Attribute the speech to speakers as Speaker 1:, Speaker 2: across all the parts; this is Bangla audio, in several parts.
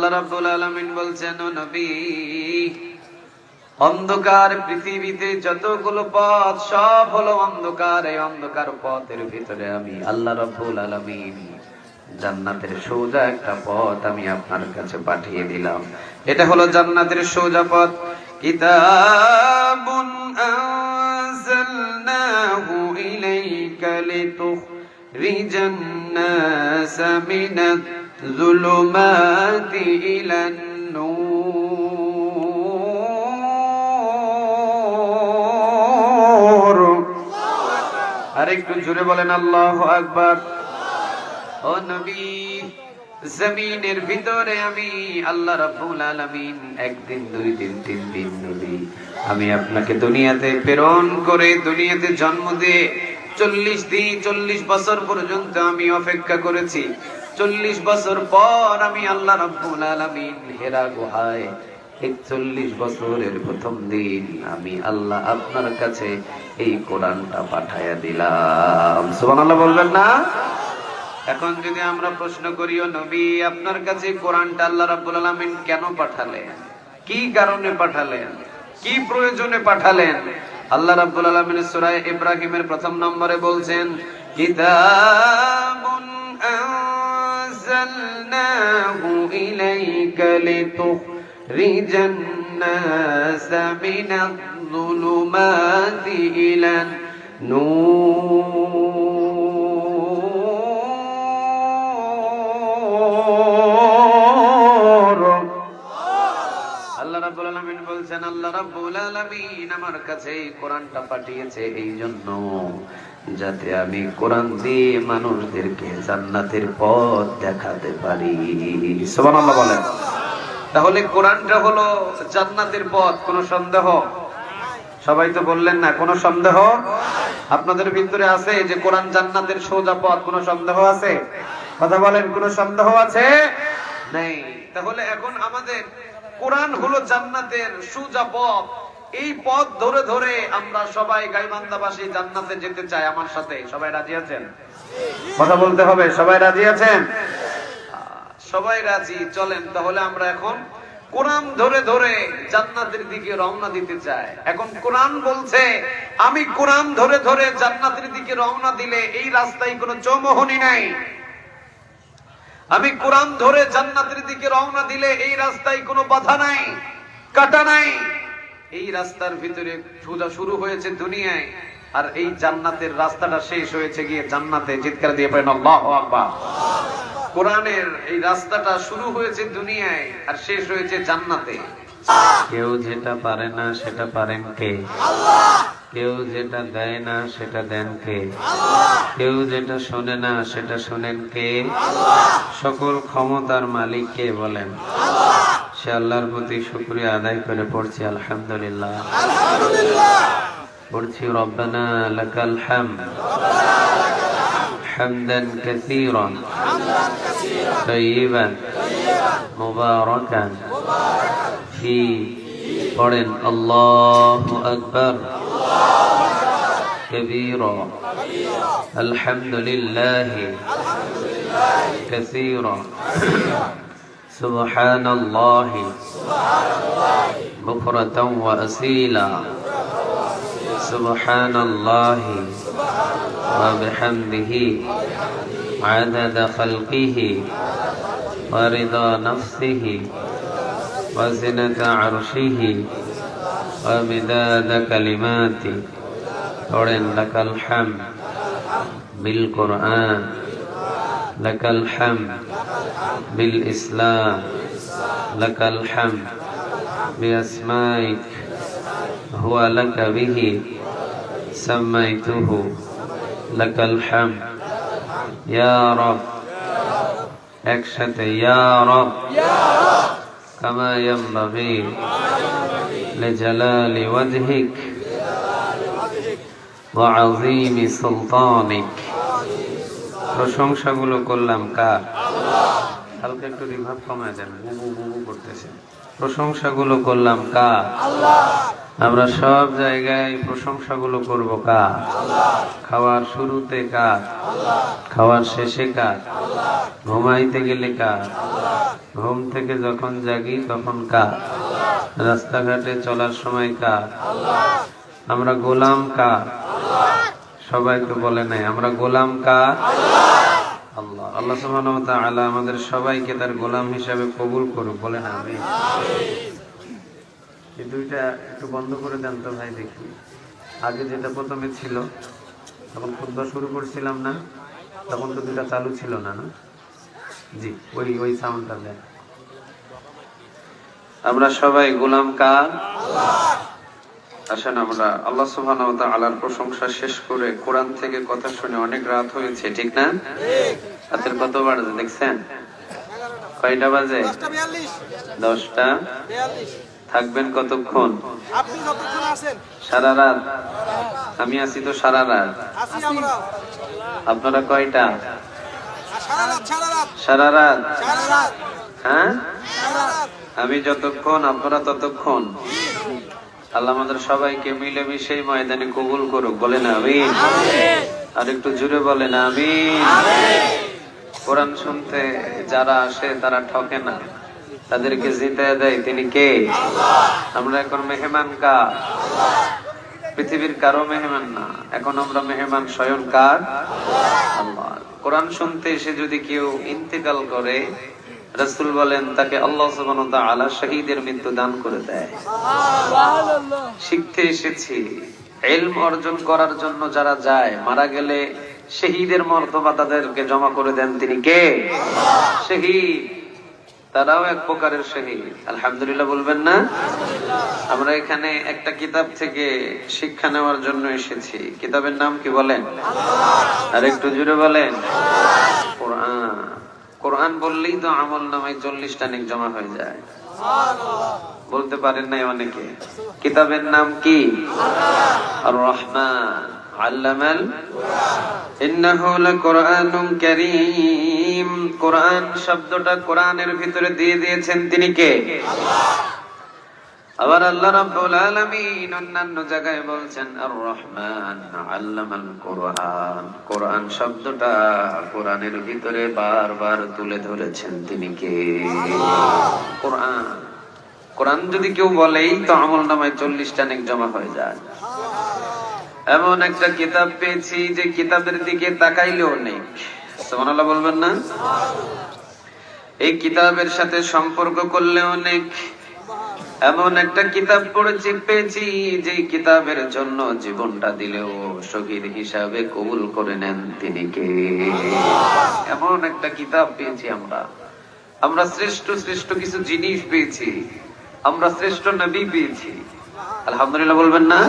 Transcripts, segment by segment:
Speaker 1: আল্লাহ রাব্বুল আলামিন বলছেন, ও নবী, অন্ধকার পৃথিবীতে যতগুলো পথ সব হলো অন্ধকার। এই অন্ধকার পথের ভিতরে আমি আল্লাহ রাব্বুল আলামিন জান্নাতের সোজা একটা পথ আমি আপনার কাছে পাঠিয়ে দিলাম। এটা হলো জান্নাতের সোজা পথ। কিতাবুন আনজালনাহু ইলাইকা লিতুখরিজান নাসা মিনাজ যুলুমাতি ইলান নূর। আরেকটু জোরে বলেন আল্লাহু আকবার। ও নবী, জমিনের ভিতরে আমি আল্লাহ রাব্বুল আলামিন একদিন, দুই দিন, তিন দিন নবী আমি আপনাকে দুনিয়াতে প্রেরণ করে দুনিয়াতে জন্ম দিয়ে 40 দিন 40 বছর পর্যন্ত আমি অপেক্ষা করেছি। 40 বছর পর আমি আল্লাহ রাব্বুল আলামিন হেরা গুহায় 41 বছরের প্রথম দিন আমি আল্লাহ আপনার কাছে এই কোরআনটা পাঠায়া দিলাম। সুবহানাল্লাহ বলবেন না? এখন যদি আমরা প্রশ্ন করি, ও নবী, আপনার কাছে কোরআনটা আল্লাহ রাব্বুল আলামিন কেন পাঠালেন? কি কারণে পাঠালেন? কি প্রয়োজনে পাঠালেন? আল্লাহ রাব্বুল আলামিন সূরা ইব্রাহিমের প্রথম নম্বরে বলছেন, কিতাবুন আনজালনাহু ইলাইকা লিতুখরিজান নাসা মিনাজ যুলুমাতি ইলান নূর। আল্লাহ রাব্বুল আলামিন বলছেন, আল্লাহ রাব্বুল আলামিন আমার কাছে এই কোরআনটা পাঠিয়েছে এই জন্য যাতে আমি কোরআন দিয়ে মানুষদেরকে জান্নাতের পথ দেখাতে পারি। সুবহানাল্লাহ বলেন। তাহলে কোরআনটা হলো জান্নাতের পথ, কোনো সন্দেহ? সবাই তো বললেন না, কোনো সন্দেহ আপনাদের ভিতরে আছে যে কোরআন জান্নাতের সোজা পথ? কোনো সন্দেহ আছে? কথা বলেন, কোনো সন্দেহ আছে? নেই। তাহলে এখন আমাদের কোরআন হলো জান্নাতের সোজা পথ। এই পথ ধরে ধরে আমরা সবাই গাইবান্ধাবাসী জান্নাতে যেতে চাই। আমার সাথে সবাই রাজি আছেন? কথা বলতে হবে। সবাই রাজি আছেন? সবাই রাজি। চলেন তাহলে আমরা এখন কোরআন ধরে ধরে জান্নাতের দিকে রওনা দিতে চাই। এখন কোরআন বলছে, আমি কোরআন ধরে ধরে জান্নাতের দিকে রওনা দিলে এই রাস্তায় কোনো চৌমুহনী নাই। আমি কোরআন ধরে জান্নাতের দিকে রওনা দিলে এই রাস্তায় কোনো বাধা নাই, কাটা নাই। এই রাস্তার ভিতরে সোজা শুরু হয়েছে দুনিয়ায়, আর এই জান্নাতের রাস্তাটা শেষ হয়েছে গিয়ে জান্নাতে। চিৎকার দিয়ে পড়েন আল্লাহু আকবার। কোরআনের এই রাস্তাটা শুরু হয়েছে দুনিয়ায় আর শেষ হয়েছে জান্নাতে। কেউ যেটা পারে না সেটা পারেন কে? আল্লাহ। কেউ যেটা দেয় না সেটা দেন কে? আল্লাহ। কেউ যেটা শোনে না সেটা শোনেন কে? আল্লাহ। সকল ক্ষমতার মালিক কে বলেন? আল্লাহ। সে আল্লাহর প্রতি শুকরিয়া আদায় করে পড়ছি আলহামদুলিল্লাহ, আলহামদুলিল্লাহ। পড়ছি রব্বানা লাকাল হামদ হামদান কাসীরান তাইয়িবান মুবারাকান ফি। পড়েন আল্লাহু আকবার কাবীরা আলহামদুলিল্লাহ কাসীরা সুবহানাল্লাহ বুকরাতান ওয়া আসীলা সুবহানাল্লাহ ওয়া বিহামদিহি আদাদা খালকিহি ওয়া রিদা নাফসিহি ওয়া জিনাতা আরশিহি ওয়া মিদাদা কালিমাতি। পড়েন লাকাল হামদ বিল কুরআন, লাকাল হামদ বিল ইসলাম, লাকাল হামদ বিআসমাইক হুয়া লাকা বিহি সামাইতুহু, লাকাল হামদ ইয়া রব। একসাথে ইয়া রব কামা ইয়ানবাগি লিজালালি ওয়াজহিক ওয়া আযীমি সুলতানিক। প্রশংসাগুলো করলাম কার? আল্লাহ। হালকা একটু রিভার্ব কমায় দেন, বুবু বুবু করতেছে। প্রশংসাগুলো করলাম কার? আল্লাহ। আমরা সব জায়গায় প্রশংসাগুলো করব কার? খাওয়ার শুরুতে কার? খাওয়ার শেষে কার? ঘুমাইতে গেলে কার? ঘুম থেকে যখন জাগি তখন কার? রাস্তাঘাটে চলার সময় কার? আমরা গোলাম কার? সবাই তো বলে নাই আমরা গোলাম কার? আল্লাহ। আল্লাহ সুবহানাহু ওয়া তাআলা আমাদের সবাইকে তার গোলাম হিসাবে কবুল করুক, বলেন আমিন। এই দুইটা একটু বন্ধ করে দেন তো ভাই, দেখি। আগে যেটা প্রথমে ছিল, তখন খুতবা শুরু করছিলাম না, তখন তো দুইটা চালু ছিল না, না? জি, ওই সাউন্ডটা দেন। আমরা সবাই গোলাম কার? আসেন আমরা আল্লাহ সুবহানাহু ওয়া তাআলার প্রশংসা শেষ করে কোরআন থেকে কথা শুনে অনেক রাত হয়েছে, ঠিক না? রাতের কত বাজে দেখছেন? কয়টা বাজে? 10টা 42। থাকবেন কতক্ষণ?
Speaker 2: আপনি যতক্ষণ আছেন।
Speaker 1: সারা রাত? আমি আছি তো সারা রাত।
Speaker 2: আছি আমরা।
Speaker 1: আপনারা কয়টা?
Speaker 2: সারা রাত, সারা রাত।
Speaker 1: সারা রাত?
Speaker 2: সারা রাত।
Speaker 1: হ্যাঁ?
Speaker 2: সারা রাত।
Speaker 1: আমি যতক্ষণ আপনারা ততক্ষণ। আল্লাহ আমাদের সবাইকে মিলেমিশে ময়দানে কবুল করুক, বলেন আমিন। আর একটু জোরে বলেন আমিন। কোরআন শুনতে যারা আসে তারা ঠকে না, তাদেরকে জিতায় দেয় তিনি কে? আমরা এখন মেহমান কার? পৃথিবীর কারো মেহমান না, এখন আমরা মেহমান স্বয়ং কার? আল্লাহ। কোরআন শুনতে এসে যদি কেউ ইন্তেকাল করে, রাসূল বলেন তাকে আল্লাহ সুবহানাহু ওয়া তাআলা শহীদের মৃত্যু দান করে দেয়। শিখতে এসেছি, ইলম অর্জন করার জন্য যারা যায়, মারা গেলে শহীদের মর্তবা তাদেরকে জমা করে দেন তিনি কে? শহীদ। তারাও এক প্রকারের শহীদ। আলহামদুলিল্লাহ বলবেন না? আমরা এখানে একটা কিতাব থেকে শিক্ষা নেওয়ার জন্য এসেছি। কিতাবের নাম কি বলেন? আর একটু জোরে বলেন। কোরআন। কোরআন বললেই তো আমল নামায় 40টা নেক জমা হয়ে যায়। বলতে পারেন নাই অনেকে। কিতাবের নাম কি? আর রহমান আল্লামাল ইন্নাহু লাকুরআনুন কারীম। কোরআন শব্দটা কোরআনের ভিতরে দিয়ে দিয়েছেন তিনি কে? আবার আল্লাহ রাব্বুল আলামিন অন্যান্য জায়গায় বলছেন আর রহমান আল্লামাল কোরআন। কোরআন শব্দটা কোরআনের ভিতরে বারবার তুলে ধরেছেন তিনি কে? কোরআন। কোরআন যদি কেউ বলেই তো আমলনামায় 40টা নেক জমা হয়ে যায়। এমন একটা কিতাব পেয়েছি যে কিতাবের দিকে তাকাইলেও নেই, সুবহানাল্লাহ বলবেন না? এই কিতাবের সাথে সম্পর্ক করলেও অনেক। এমন একটা কিতাব পড়েছি পেয়েছি যে কিতাবের জন্য জীবনটা দিলেও শহীদ হিসাবে কবুল করে নেন তিনি কে? এমন একটা কিতাব পেয়েছি আমরা। আমরা শ্রেষ্ঠ শ্রেষ্ঠ কিছু জিনিস পেয়েছি, আমরা শ্রেষ্ঠ নবী পেয়েছি। আলহামদুলিল্লাহ বলবেন না?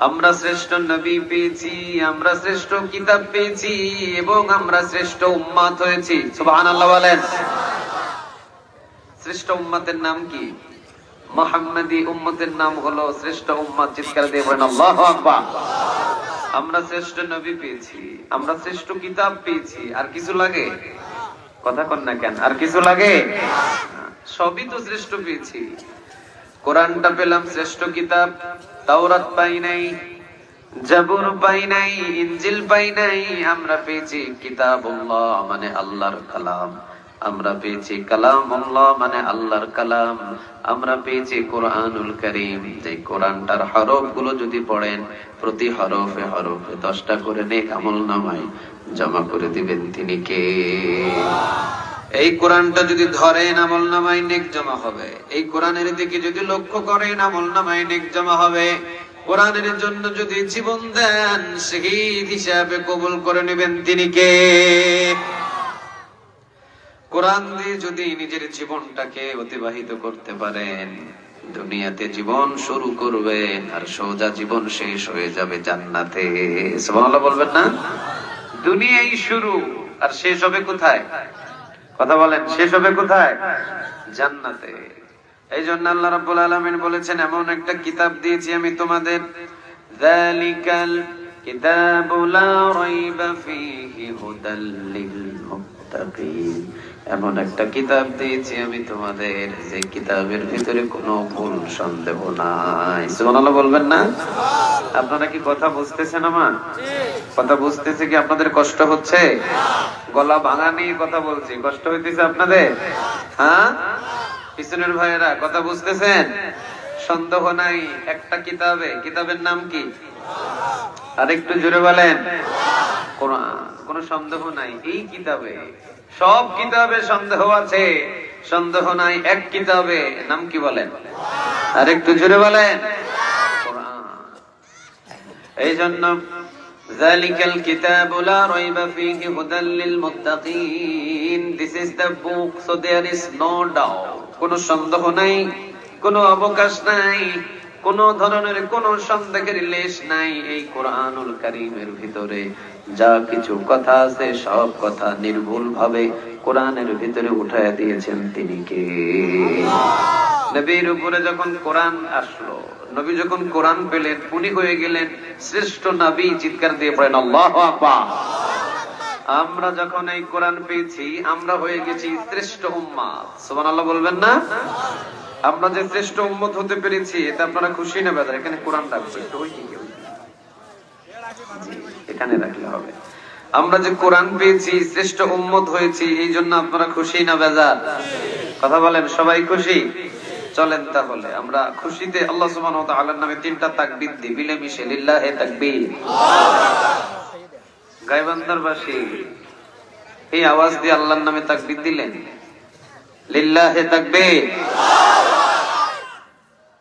Speaker 1: আমরা শ্রেষ্ঠ নবী পেয়েছি, আমরা শ্রেষ্ঠ কিতাব পেয়েছি এবং আমরা শ্রেষ্ঠ উম্মত হয়েছি। সুবহানাল্লাহ বলেন। শ্রেষ্ঠ উম্মতের নাম কি? মুহাম্মাদি উম্মতের নাম হলো শ্রেষ্ঠ উম্মত। চিৎকার দিয়ে বলেন আল্লাহু আকবার। আমরা শ্রেষ্ঠ নবী পেয়েছি, আমরা শ্রেষ্ঠ কিতাব পেয়েছি। আর কিছু লাগে? কথা কন না কেন? আর কিছু লাগে? সবই তো শ্রেষ্ঠ পেয়েছি। কোরআনটা পেলাম শ্রেষ্ঠ কিতাব। তাওরাত পাই নাই, জাবুর পাই নাই, ইনজিল পাই নাই। আমরা পেয়েছি কিতাবুল্লাহ মানে আল্লাহর কালাম। আমরা পেয়েছি কালামুল্লাহ মানে আল্লাহর কালাম। আমরা পেয়েছি কোরআনুল কারীম, যে কোরআনটার হরফগুলো যদি পড়েন প্রতি হরফে হরফে 10টা করে নেক আমলনামায় জমা করে দিবেন তিনি কে? এই কোরআনটা যদি ধরেন আমলনামায় নেক জমা হবে। এই কোরআনের দিকে যদি লক্ষ্য করেন আমলনামায় নেক জমা হবে। কোরআনের জন্য যদি জীবন দেন শহীদ হিসাবে কবুল করে নেবেন তিনি কে? কোরআন দিয়ে যদি নিজের জীবনটাকে অতিবাহিত করতে পারেন, দুনিয়াতে জীবন শুরু করবেন আর সোজা জীবন শেষ হয়ে যাবে জান্নাতে। সুবহানাল্লাহ বলবেন না? দুনিয়াই শুরু আর শেষ হবে কোথায়? কথা বলেন, শেষ হবে কোথায়? জান্নাতে। এই জন্য আল্লাহ রাব্বুল আলামিন বলেছেন এমন একটা কিতাব দিয়েছি আমি তোমাদের, যালিকাল কিতাবু লা রাইবা ফীহি হুদাল লিল মুত্তাকিন। এমন একটা কিতাব দিয়েছি আমি তোমাদের, যে কিতাবের ভিতরে কোনো ভুল সন্দেহ নাই। সুবহানাল্লাহ বলবেন না? আপনারা কি কথা বুঝতেছেন? আমার কথা বুঝতেছে কি? আপনাদের কষ্ট হচ্ছে? গলা ভাঙা নিয়ে কথা বলছি, কষ্ট হইতেছে আপনাদের? হ্যাঁ, পিছনের ভাইয়েরা কথা বুঝতেছেন? সন্দেহ নাই একটা কিতাবে, কিতাবের নাম কি? আরেকটু জোরে বলেন। কোরআন। কোনো সন্দেহ নাই এই কিতাবে, সব কিতাবে সন্দেহ আছে, সন্দেহ নাই এক কিতাবে। নাম কি বলেন? আরেকটু জোরে বলেন। কোরআন। এই জন্য যালিকাল কিতাবু লা রাইবা ফীহি হুদাল লিল মুত্তাকিন, this is the book, so there is no doubt. কোনো সন্দেহ নাই, কোনো অবকাশ নাই, কোন ধরনের কোন সন্দেহের লেশ নাই। এই কোরআনুল কারীমের ভিতরে যা কিছু কথা আছে সব কথা নির্ভুল ভাবে কোরআনের ভিতরে উঠায় দিয়েছেন তিনি কে? নবীর উপরে যখন কোরআন আসলো, নবী যখন কোরআন পেলেন, উনি হয়ে গেলেন শ্রেষ্ঠ নবী। চিৎকার দিয়ে পড়েন আল্লাহু আকবার। আমরা যখন এই কোরআন পেয়েছি, আমরা হয়ে গেছি শ্রেষ্ঠ উম্মত। সুবহানাল্লাহ বলবেন না? আমরা যে শ্রেষ্ঠ উম্মত হতে পেরেছি, এটা আপনারা খুশি না বেজার? এখানে কোরআন রাখবে, এখানে রাখলে হবে। আমরা যে কোরআন পেয়েছি, শ্রেষ্ঠ উম্মত হয়েছি, এই জন্য আপনারা খুশি না বেজার? কথা বলেন, সবাই খুশি? চলেন তাহলে আমরা খুশিতে আল্লাহ সুবহানাহু ওয়া তাআলার নামে তিনটা তাকবীর দিই মিলেমিশে। লিল্লাহি তাকবীর। গাইবান্ধারবাসী এই আওয়াজ দিয়ে আল্লাহর নামে তাকবীর দিলেন। লিল্লাহি তাকবীর।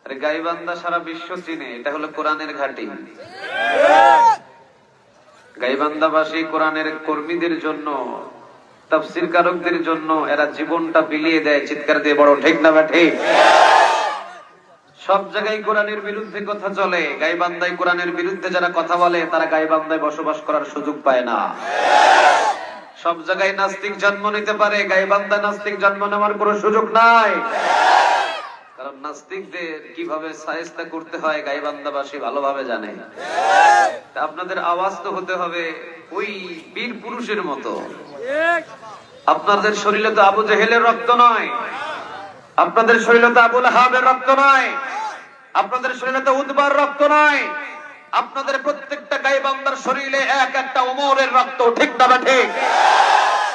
Speaker 1: আরে গাইবান্ধা সারা বিশ্ব চিনে, এটা হলো কোরআনের ঘাঁটি। গাইবান্ধাবাসী কোরআনের কর্মীদের জন্য, তাফসীর কারকদের জন্য এরা জীবনটা বিলিয়ে দেয়। চিৎকার দিয়ে বড় ঠিক না ঠিক? সব জায়গায় কোরআনের বিরুদ্ধে কথা চলে, গাইবান্ধায় কোরআনের বিরুদ্ধে যারা কথা বলে তারা গাইবান্ধায় বসবাস করার সুযোগ পায় না। সব জায়গায় নাস্তিক জন্ম নিতে পারে, গাইবান্ধায় নাস্তিক জন্ম নেওয়ার কোনো সুযোগ নাই। কারণ নাস্তিকদের কিভাবে শায়েস্তা করতে হয় গাইবান্ধাবাসী ভালোভাবে জানে। আপনাদের আওয়াজ তো হতে হবে ওই বীর পুরুষের মতো। আপনাদের শরীরে তো আবু জেহেলের রক্ত নয়, আপনাদের শরীরে তো আবু লাহাবের রক্ত নয়, আপনাদের শরীরে তো উতবার রক্ত নয়। আপনাদের প্রত্যেকটা গাইবান্ধার শরীরে এক একটা ওমরের রক্ত। ঠিক না ঠিক?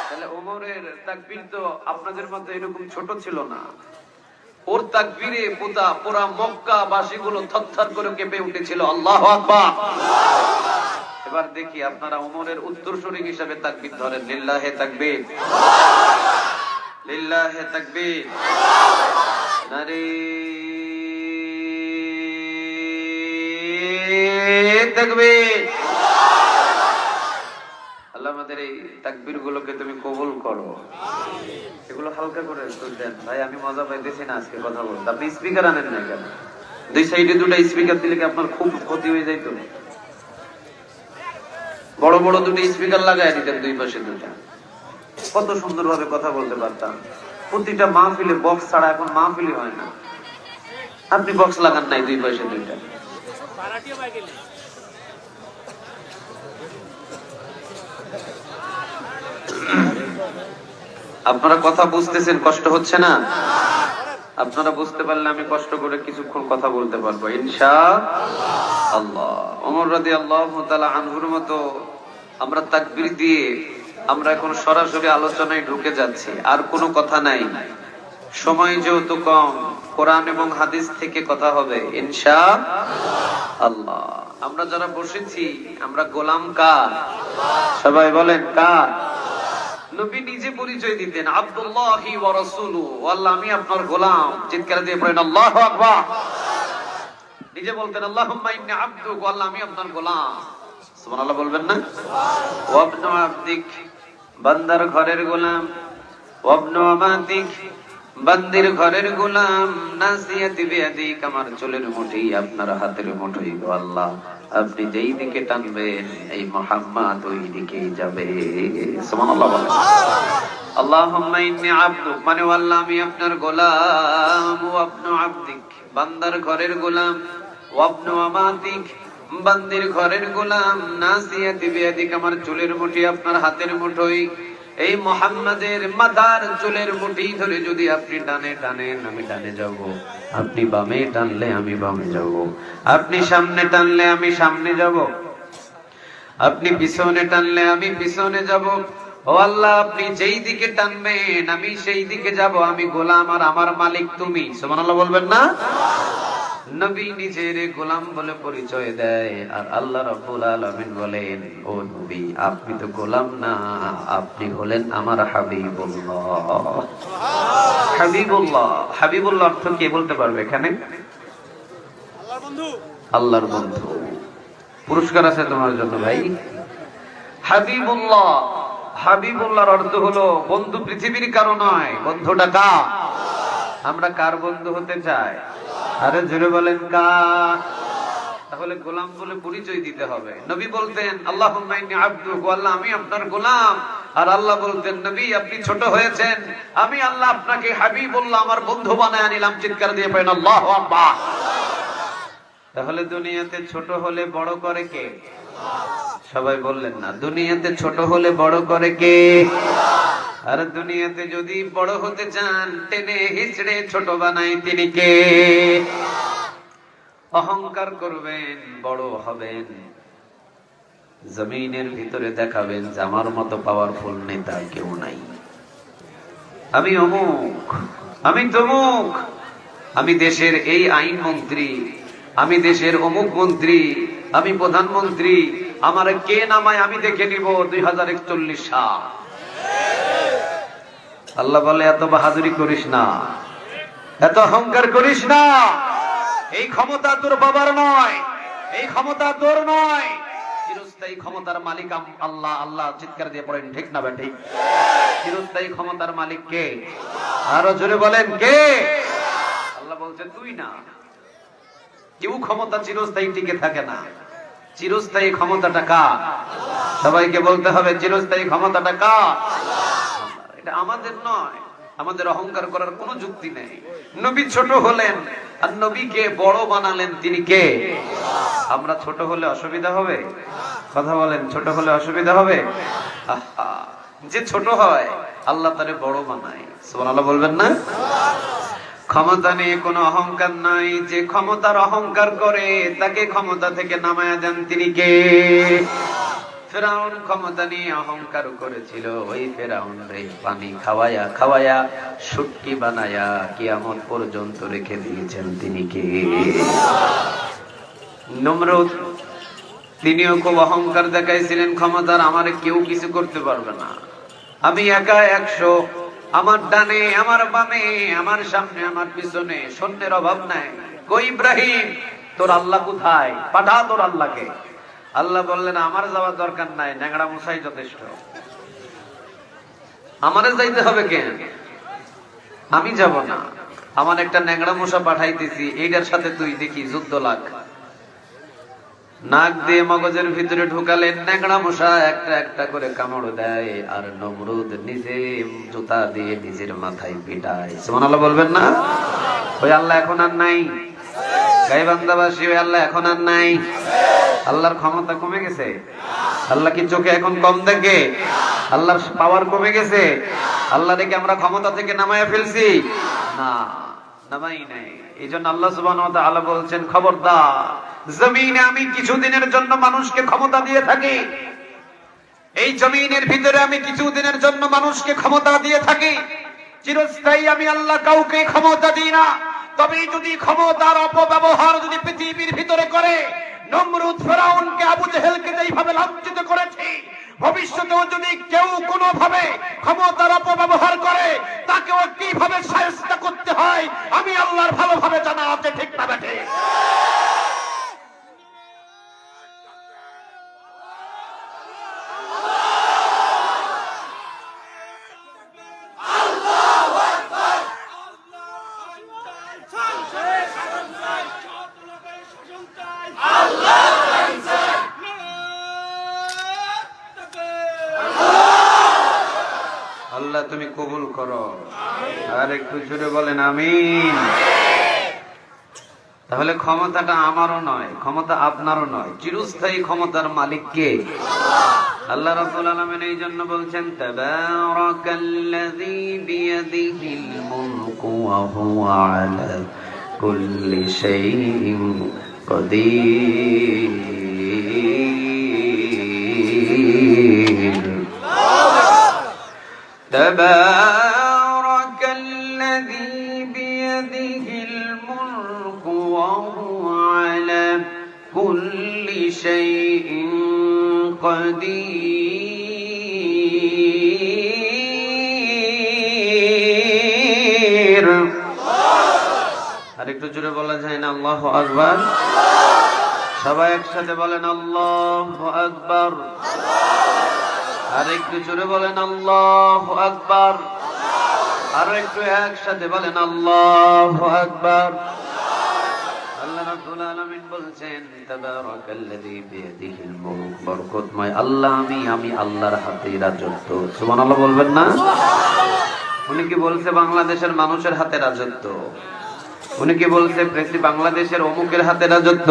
Speaker 1: তাহলে ওমরের তাকবীর তো আপনাদের মধ্যে এরকম ছোট ছিল না। ওর তাকবীরে পুরা মক্কা বাসীগুলো থরথর করে কেঁপে উঠেছিল। আল্লাহু আকবার। এবার দেখি আপনারা ওমরের উত্তরসূরি হিসেবে তাকবীর ধরেন। লিল্লাহি তাকবীর, লিল্লাহি তাকবীর, নারে তাকবীর। আল্লাহ আমাদের এই তাকবীর গুলোকে তুমি কবুল করো। এগুলো হালকা করে দেন ভাই, আমি মজা পাইতেছি না আজকে কথা বলতে। আপনি স্পিকার আনেন না কেন? দুই সাইডে দুটো স্পিকার দিলে কি আপনার খুব ক্ষতি হয়ে যাইতো? বড় বড় দুটো স্পিকার লাগাই দিতেন দুই পাশে দুটা, কত সুন্দর ভাবে কথা বলতে পারতাম। প্রতিটা মাহফিলে বক্স ছাড়া এখন মাহফিলই হয় না। আপনি বক্স লাগান নাই দুই পাশে দুইটা। আপনারা কথা বুঝতেছেন? কষ্ট হচ্ছে না? আপনারা বুঝতে পারলে আমি কষ্ট করে কিছুক্ষণ কথা বলতে পারবো ইনশাআল্লাহ। ওমর রাদিয়াল্লাহু তাআলা আনহুর মতো আমরা তাকবীর দিয়ে আমরা এখন সরাসরি আলোচনায় ঢুকে যাচ্ছি। আর কোনো কথা নাই, সময় যেহেতু কম, কোরআন এবং হাদিস থেকে কথা হবে ইনশাআল্লাহ। আমরা যারা বসেছি আমরা গোলাম কার? সবাই বলেন কার? নবী নিজে পরিচয় দিতেন আব্দুল্লাহি ওয়া রাসূলুহু, আল্লাহ আমি আপনার গোলাম। চিৎকার দিয়ে পড়েন আল্লাহু আকবার। নিজে বলতেন আল্লাহুম্মা ইন্নী আবদুক, আল্লাহ আমি আপনার গোলাম। সুবহানাল্লাহ বলবেন না? ওয়া ইবনু আবদিক, বান্দার ঘরের গোলাম। ওয়া ইবনু আমাতিক, বান্দির ঘরের গোলাম। নাসিয়াতি বিয়াদিক, আমার চুলের মুঠি আপনার হাতের মুঠোই গো আল্লাহ। আপনি যেই দিকে টানবেন এই মুহাম্মদ ওই দিকেই যাবে। সুবহানাল্লাহ বলেন। আল্লাহুম্মা ইন্নী আবদুক মানে আল্লাহ আমি আপনার গোলাম। ওয়া ইবনু আবদিক, বান্দার ঘরের গোলাম। ওয়া ইবনু আমাতিক, বান্দির ঘরের গোলাম। নাসিয়াতি বিয়াদিক, আমার চুলের মুঠি আপনার হাতের মুঠোই। এই মুহাম্মাদের মাথার চুলের মুঠি ধরে যদি আপনি ডানে টানেন আমি ডানে যাব, আপনি বামে টানলে আমি বামে যাব, আপনি সামনে টানলে আমি সামনে যাব, আপনি পিছনে টানলে আমি পিছনে যাব। ও আল্লাহ, আপনি যেই দিকে টানবেন আমি সেই দিকে যাব। আমি গোলাম আর আমার মালিক তুমি। সুবহানাল্লাহ বলবেন না? নবী নিজের গোলাম বলে পরিচয় দেয়, আর আল্লাহ রাব্বুল আলামিন বলেন, ও নবী আপনি তো গোলাম না, আপনি হলেন আমার হাবিবুল্লাহ। হাবিবুল্লাহ, হাবিবুল্লাহ অর্থ কে বলতে পারবে এখানে?
Speaker 2: আল্লাহর বন্ধু।
Speaker 1: আল্লাহর বন্ধু। পুরস্কার আছে তোমার জন্য ভাই। হাবিবুল্লাহ, হাবিবুল্লাহর অর্থ হলো বন্ধু পৃথিবীর কারো নয়, বন্ধুটা কার? আমরা কার বন্ধু হতে চাই? আরে জোরে বলেন কার? তাহলে গোলাম বলে পরিচয় দিতে হবে। নবী বলতেন আল্লাহুম্মা ইন্নী আবদুকা, আল্লাহ আমি আপনার গোলাম। আর আল্লাহ বলতেন নবী আপনি ছোট হয়েছেন, আমি আল্লাহ আপনাকে হাবিবুল্লাহ আমার বন্ধু বানায় নিলাম। চিৎকার দিয়ে পড়েন আল্লাহু আকবার। তাহলে দুনিয়াতে ছোট হলে বড় করে কে? সবাই বললেন না? দুনিয়াতে ছোট হলে বড় করে কে? আর দুনিয়াতে যদি বড় হতে চান টেনে হিচড়ে ছোট বানায় তিনি কে? অহংকার করবেন, বড় হবেন, জমিনের ভিতরে দেখাবেন যে আমার মতো পাওয়ারফুল নেতা কেউ নাই, আমি অমুক, আমি তমুক, আমি দেশের এই আইন মন্ত্রী, আমি দেশের অমুক মন্ত্রী, আমি প্রধানমন্ত্রী, আমার কে নামায় আমি দেখে নিব 2041 সাল। আল্লাহ বলে এত বাহাদুরি করিস না, এত অহংকার করিস না। এই ক্ষমতা তোর বাবার নয়, এই ক্ষমতা তোর নয়, চিরস্থায়ী ক্ষমতার মালিক আল্লাহ। আল্লাহ চিৎকার দিয়ে পড়েন ঠিক না বেঠিক? চিরস্থায়ী ক্ষমতার মালিক কে? আরো জোরে বলেন কে? আল্লাহ বলছে তুই না। কেউ ক্ষমতা চিরস্থায়ী টিকে থাকে না, চিরস্থায়ী ক্ষমতাটা কার? সবাইকে বলতে হবে চিরস্থায়ী ক্ষমতাটা কার? এটা আমাদের নয়। আমাদের অহংকার করার কোনো যুক্তি নেই। নবী ছোট হলেন আর নবীকে বড় বানালেন তিনি কে? আমরা ছোট হলে অসুবিধা হবে? কথা বলেন, ছোট হলে অসুবিধা হবে? যে ছোট হয় আল্লাহ তারে বড় বানায়। সুবহানাল্লাহ বলবেন না? ক্ষমতা নিয়ে কোনো অহংকার নাই। যে ক্ষমতার অহংকার করে তাকে ক্ষমতা থেকে নামায়া দেন তিনি কে? ফেরাউন ক্ষমতা নিয়ে অহংকার করেছিল, ওই ফেরাউন রে পানি খাওয়ায়া খাওয়ায়া শুটকি বানায়া কিয়ামত পর্যন্ত রেখে দিয়েছেন তিনি কে? নমরুদ, তিনিও খুব অহংকার দেখাইছিলেন ক্ষমতার, আমারে কেউ কিছু করতে পারবে না, আমি একা 100, আমার ডানে আমার বামে আমার সামনে আমার পিছনে, সৈন্যের অভাব নাই। কই ইব্রাহিম তোর আল্লাহ কোথায়? পাঠা তোর আল্লাহকে। আল্লাহ বললেন আমার যাওয়ার দরকার নাই, ন্যাংরা মশাই যথেষ্ট, আমারে যাইতে হবে কেন? আমি যাব না, আমার একটা ন্যাংরা মশা পাঠাইতেছি, এইটার সাথে তুই দেখি যুদ্ধ লাগ। নাক দিয়ে মগজের ভিতরে ঢুকালেন, ন্যাংরা মশা একটা একটা করে কামড় দেয়, আর নমরুদ নিজে জুতা দিয়ে নিজের মাথায় পিটায়। সুবহানাল্লাহ বলবেন না? ওই আল্লাহ এখন আর নাই। গাইবান্ধাবাসী, ওই আল্লাহ এখন আর নাই। আল্লাহর ক্ষমতা কমে গেছে? আল্লাহ কি চোখে এখন কম দেখে? আল্লাহর পাওয়ার কমে গেছে? আল্লাহ দেখে আমরা ক্ষমতা থেকে নামায়া ফেলছি? না, নামাই নাই। এই জন্য আল্লাহ সুবহানাহু ওয়া তাআলা বলছেন খবরদার, জমিনে আমি কিছুদিনের জন্য মানুষকে ক্ষমতা দিয়ে থাকি, এই জমিনের ভিতরে আমি কিছুদিনের জন্য মানুষকে ক্ষমতা দিয়ে থাকি, চিরস্থায়ী আমি আল্লাহ কাউকে ক্ষমতা দিই না। তবে যদি ক্ষমতার অপব্যবহার যদি পৃথিবীর ভিতরে করে, নমরুদ ফেরাউনকে আবু জেহেলকে যেইভাবে লাঞ্ছিত করেছে, ভবিষ্যতেও যদি কেউ কোনো ভাবে ক্ষমতার অপব্যবহার করে তাকেও কিভাবে শায়েস্তা করতে হয় আমি আল্লাহর ভালোভাবে জানা আছে। ঠিক না বেঠে? আল্লাহ তুমি কবুল করো। আর একটু জোরে বলেন আমিন। তাহলে ক্ষমতাটা আমারও নয়, ক্ষমতা আপনারও নয়, চিরস্থায়ী ক্ষমতার মালিক কে? আল্লাহ রাব্বুল আলামিন এই জন্য বলছেন তাবারাকাল্লাযী বিয়াদিহিল মুলকু ওয়া হুয়া আলা কুল্লি শাইইন কাদির। তাবারাকাল্লাযী বিয়াদিহিল মুলকু ওয়া হুয়া আলা কুল্লি শাইইন قدير। আরেকটু জোরে বলা যায় না আল্লাহু আকবার? সবাই একসাথে বলেন আল্লাহু আকবার। আরেকটু জোরে বলেন আল্লাহু আকবার। আরেকটু একসাথে বলেন আল্লাহু আকবার। আল্লাহ রাব্বুল আলামিন বলছেন তাবারাকাল্লাযী বিয়াদিহিল মুলক, বরকতময় আল্লাহ আমি আল্লাহর হাতে রাজত্ব। সুবহানাল্লাহ বলবেন না? উনি কি বলছে বাংলাদেশের মানুষের হাতে রাজত্ব? উনি কি বলছে বাংলাদেশের অমুকের হাতে রাজত্ব,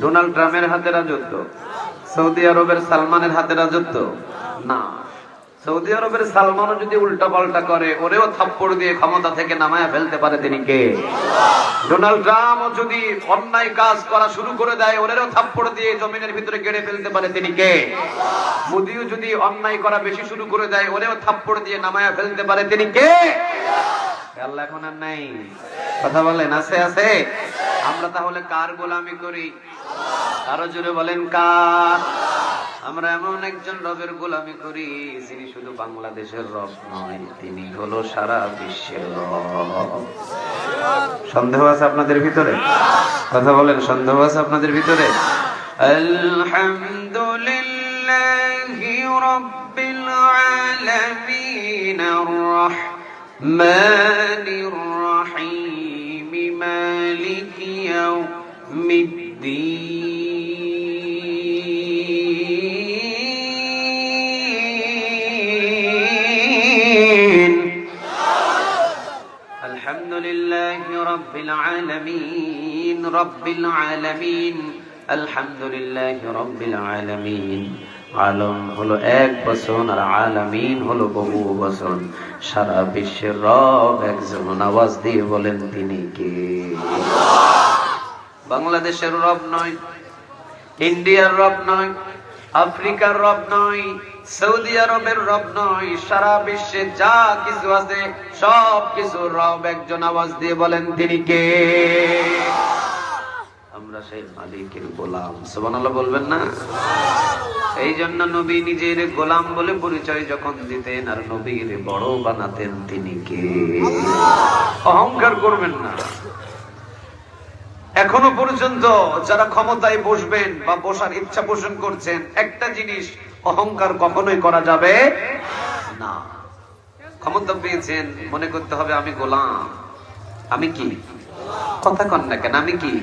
Speaker 1: ডোনাল্ড ট্রাম্পের হাতে রাজত্ব, সৌদি আরবের সালমানের হাতে রাজত্ব? না। সৌদি আরবের সালমানও যদি উল্টা পাল্টা করে ওরেও থাপ্পড় দিয়ে ক্ষমতা থেকে নামায়া ফেলতে পারে তিনি কে? ডোনাল্ড ট্রাম্পও যদি অন্যায় কাজ করা শুরু করে দেয় ওরেও থাপ্পড় দিয়ে জমিনের ভিতরে গেড়ে ফেলতে পারে তিনি কে? মোদিও যদি অন্যায় করা বেশি শুরু করে দেয় ওরেও থাপ্পড় দিয়ে নামায়া ফেলতে পারে তিনি কে? আল্লাহ এখন আর নাই, কথা বলেন আছে? আছে। আমরা তাহলে কার গোলামি করি? আরো জোরে বলেন কার? আমরা এমন একজন রবের গোলামি করি যিনি শুধু বাংলাদেশের রব নয়, তিনি হলো সারা বিশ্বের রব। সন্দেহ আছে আপনাদের ভিতরে? কথা বলেন, সন্দেহ আছে আপনাদের ভিতরে? আলহামদুলিল্লাহি রাব্বিল আলামিন আর-রাহমানির রাহিম মালিকি ইয়াউমিদ্দিন। আলহামদুলিল্লাহি রাব্বিল আলামিন, রাব্বিল আলামিন, আলহামদুলিল্লাহি রাব্বিল আলামিন। আলম হলো এক বচন আর আলামিন হলো বহু বচন। সারা বিশ্বের রব একজন, আওয়াজ দিয়ে বলেন তিনি কে? বাংলাদেশের রব নয়, ইন্ডিয়ার রব নয়, আফ্রিকার রব নয়, সৌদি আরবের রব নয়, সারা বিশ্বে যা কিছু আছে সব কিছুর রব একজন, আওয়াজ দিয়ে বলেন তিনি কে? আমরা সেই মালিকের গোলাম। সুবহানাল্লাহ বলবেন না? এই জন্য নবী নিজের গোলাম বলে পরিচয় যখন দিতেন আর নবীর বড় বানাতেন তিনি কে? অহংকার করবেন না। এখনো পর্যন্ত যারা ক্ষমতায় বসবেন বা বসার ইচ্ছা পোষণ করছেন, একটা জিনিস অহংকার কখনোই করা যাবে না। ক্ষমতা পেয়েছেন, মনে করতে হবে আমি গোলাম। আমি কি? কথা কন না কেন? আমি কি?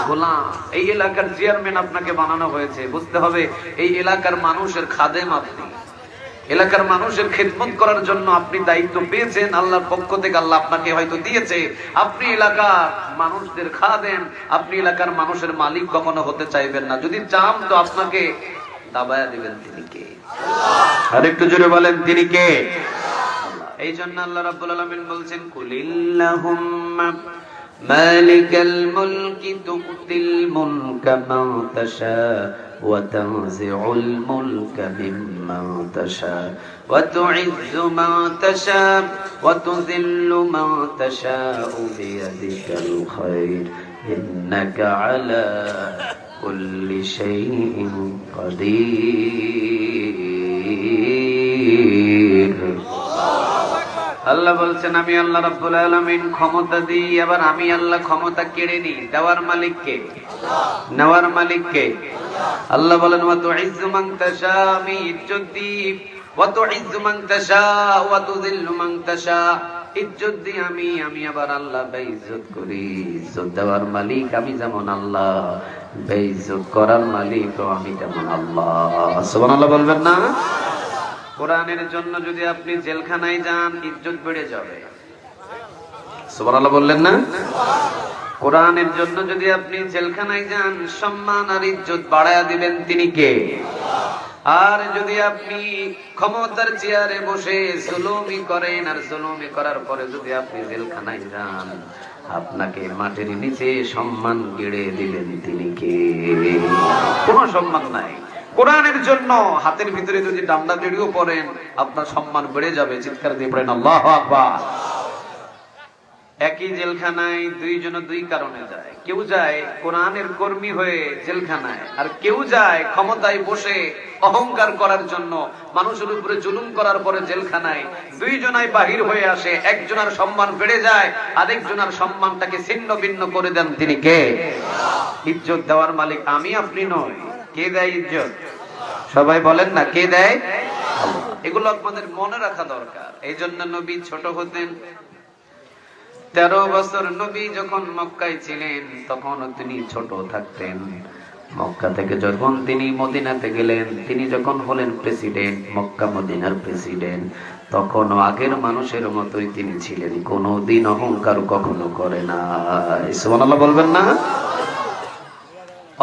Speaker 1: গোলাম। এই এলাকার চেয়ারম্যান আপনাকে বানানো হয়েছে, বুঝতে হবে এই এলাকার মানুষের খাদেম আপনি। এলাকার মানুষের খেদমত করার জন্য আপনি দায়িত্ব পেয়েছেন আল্লাহর পক্ষ থেকে। আল্লাহ আপনাকে হয়তো দিয়েছে, আপনি এলাকার মানুষদের খাদেম, আপনি এলাকার মানুষের মালিক কখনো হতে চাইবেন না। যদি চান তো আপনাকে দাবায়া দিবেন তিনি কে? আর একটু জোরে বলেন তিনি কে? এই জন্য আল্লাহ রাব্বুল আলামিন বলছেন কুলিল্লাহুম্মা মালিকাল মুলকি তুতিল মুলকা মান তাশা ওয়া তানজিউল মুলকা মিম্মান তাশা ওয়া তুইজ্জু মান তাশা ওয়া তুযিল্লু মান তাশাউ বিয়াদিকাল খায়র ইন্নাকা আলা কুল্লি শাইইন কাদির। আল্লাহ বলছেন আমি আল্লাহ রাব্বুল আলামিন ক্ষমতা দিই, আবার আমি আল্লাহ ক্ষমতা কেড়ে নিই। দেওয়ার মালিক কে? নেওয়ার মালিক কে? আল্লাহ বলেন ওয়া তুইজ্জু মান তাশা, আমি ইজ্জত দিই, ওয়া তুইজ্জু মান তাশা ওয়া তুযিল্লু মান তাশা, ইজ্জত দিই আমি আবার আল্লাহ বেইজ্জত করি। ইজ্জত দেওয়ার মালিক আমি যেমন আল্লাহ, বেইজ্জত করার মালিক আমি যেমন আল্লাহ। সুবহানাল্লাহ বলবেন না? কোরআনের জন্য যদি আপনি জেলখানায় যান ইজ্জত বেড়ে যাবে। সুবহানাল্লাহ বললেন না? কোরআনের জন্য যদি আপনি জেলখানায় যান সম্মান আর ইজ্জত বাড়ায়া দিবেন তিনি কে? আর যদি আপনি ক্ষমতার চেয়ারে বসে জুলুমি করেন, আর জুলুমি করার পরে যদি আপনি জেলখানায় যান, আপনাকে মাটির নিচে সম্মান গেড়ে দিবেন তিনি কে? কোনো সম্মান নাই। কোরআনের জন্য হাতের ভিতরে যদি ডান্ডা জড়িয়ে পড়েন, আপনার সম্মান বেড়ে যাবে। চিৎকার দিয়ে পড়েন আল্লাহু আকবার। একই জেলখানায় দুইজন দুই কারণে যায়। কেউ যায় কোরআনের কর্মী হয়ে জেলখানায়, আর কেউ যায় ক্ষমতায় বসে অহংকার করার জন্য, মানুষের উপরে জুলুম করার পরে জেলখানায়। দুইজনাই বাহির হয়ে আসে, একজনের সম্মান বেড়ে যায়, আরেকজনের সম্মানটাকে ছিন্ন ভিন্ন করে দেন তিনি কে? ইজ্জত দেওয়ার মালিক আমি আপনি নয়। কে দেয় ইজ্জত? সবাই বলেন না, কে দেয়? আল্লাহ। এগুলো আপনাদের মনে রাখা দরকার। এই জন্য নবী ছোট হতেন। 13 বছর নবী যখন মক্কায় ছিলেন, তখন তিনি ছোট থাকতেন। মক্কা থেকে যখন তিনি মদিনাতে গেলেন, তিনি যখন হলেন প্রেসিডেন্ট, মক্কা মদিনার প্রেসিডেন্ট, তখন আগের মানুষের মতোই তিনি ছিলেন। কোনদিন অহংকার কখনো করে না। সুবহানাল্লাহ বলবেন না?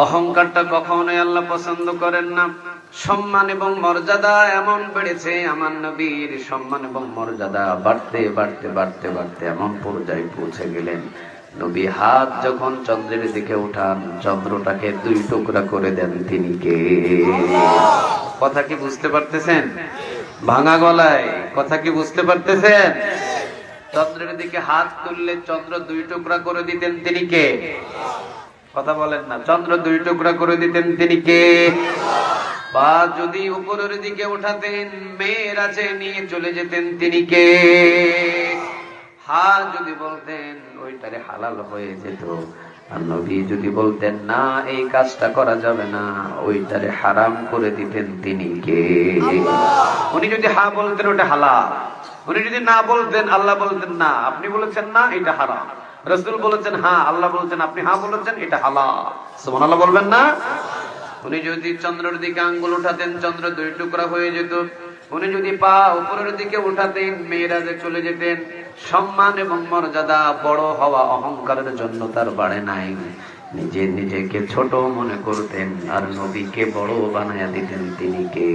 Speaker 1: অহংকারটা কখনোই আল্লাহ পছন্দ করেন না। সম্মান এবং মর্যাদা এমন বেড়েছে, আমার নবীর সম্মান এবং মর্যাদা বাড়তে বাড়তে বাড়তে বাড়তে এমন পর্যায়ে পৌঁছে গেলেন, নবী হাত যখন চন্দ্রের দিকে উঠান, চন্দ্রটাকে 2 টুকরা করে দেন তিনি কে? কথা কি বুঝতে পারতেছেন? ভাঙা গলায় কথা কি বুঝতে পারতেছেন? চন্দ্রের দিকে হাত তুললে চন্দ্র 2 টুকরা করে দিতেন তিনি কে? কথা বলেন না। চন্দ্র 2 টুকরা করে দিতেন তিনি কে? বা যদি উপরের দিকে উঠাতেন, মেরাজে নিয়ে চলে যেতেন তিনি কে? হাত যদি বলতেন, ওইটারে হালাল হয়ে যেত। আর নবী যদি বলতেন না, এই কাজটা করা যাবে না, ওইটারে হারাম করে দিতেন তিনি কে? উনি যদি হা বলতেন, ওটা হালাল। উনি যদি না বলতেন, আল্লাহ বলতেন না, আপনি বলেছেন না, এটা হারাম। রাসূল বলেছেন হ্যাঁ, আল্লাহ বলেছেন, আপনি হ্যাঁ বলেছেন, এটা হালাল। সুবহানাল্লাহ বলবেন না? উনি যদি চন্দ্রের দিকে আঙ্গুল উঠাতেন, চন্দ্র 2 টুকরা হয়ে যেত। উনি যদি পা উপরের দিকে উঠাতেন, মেরাজে চলে যেতেন। সম্মান এবং মর্যাদা বড় হওয়া অহংকারের জন্য তার বাড়ে নাই। নিজেকে ছোট মনে করতেন, আর নবীকে বড় বানায়া দিতেন তিনি কে?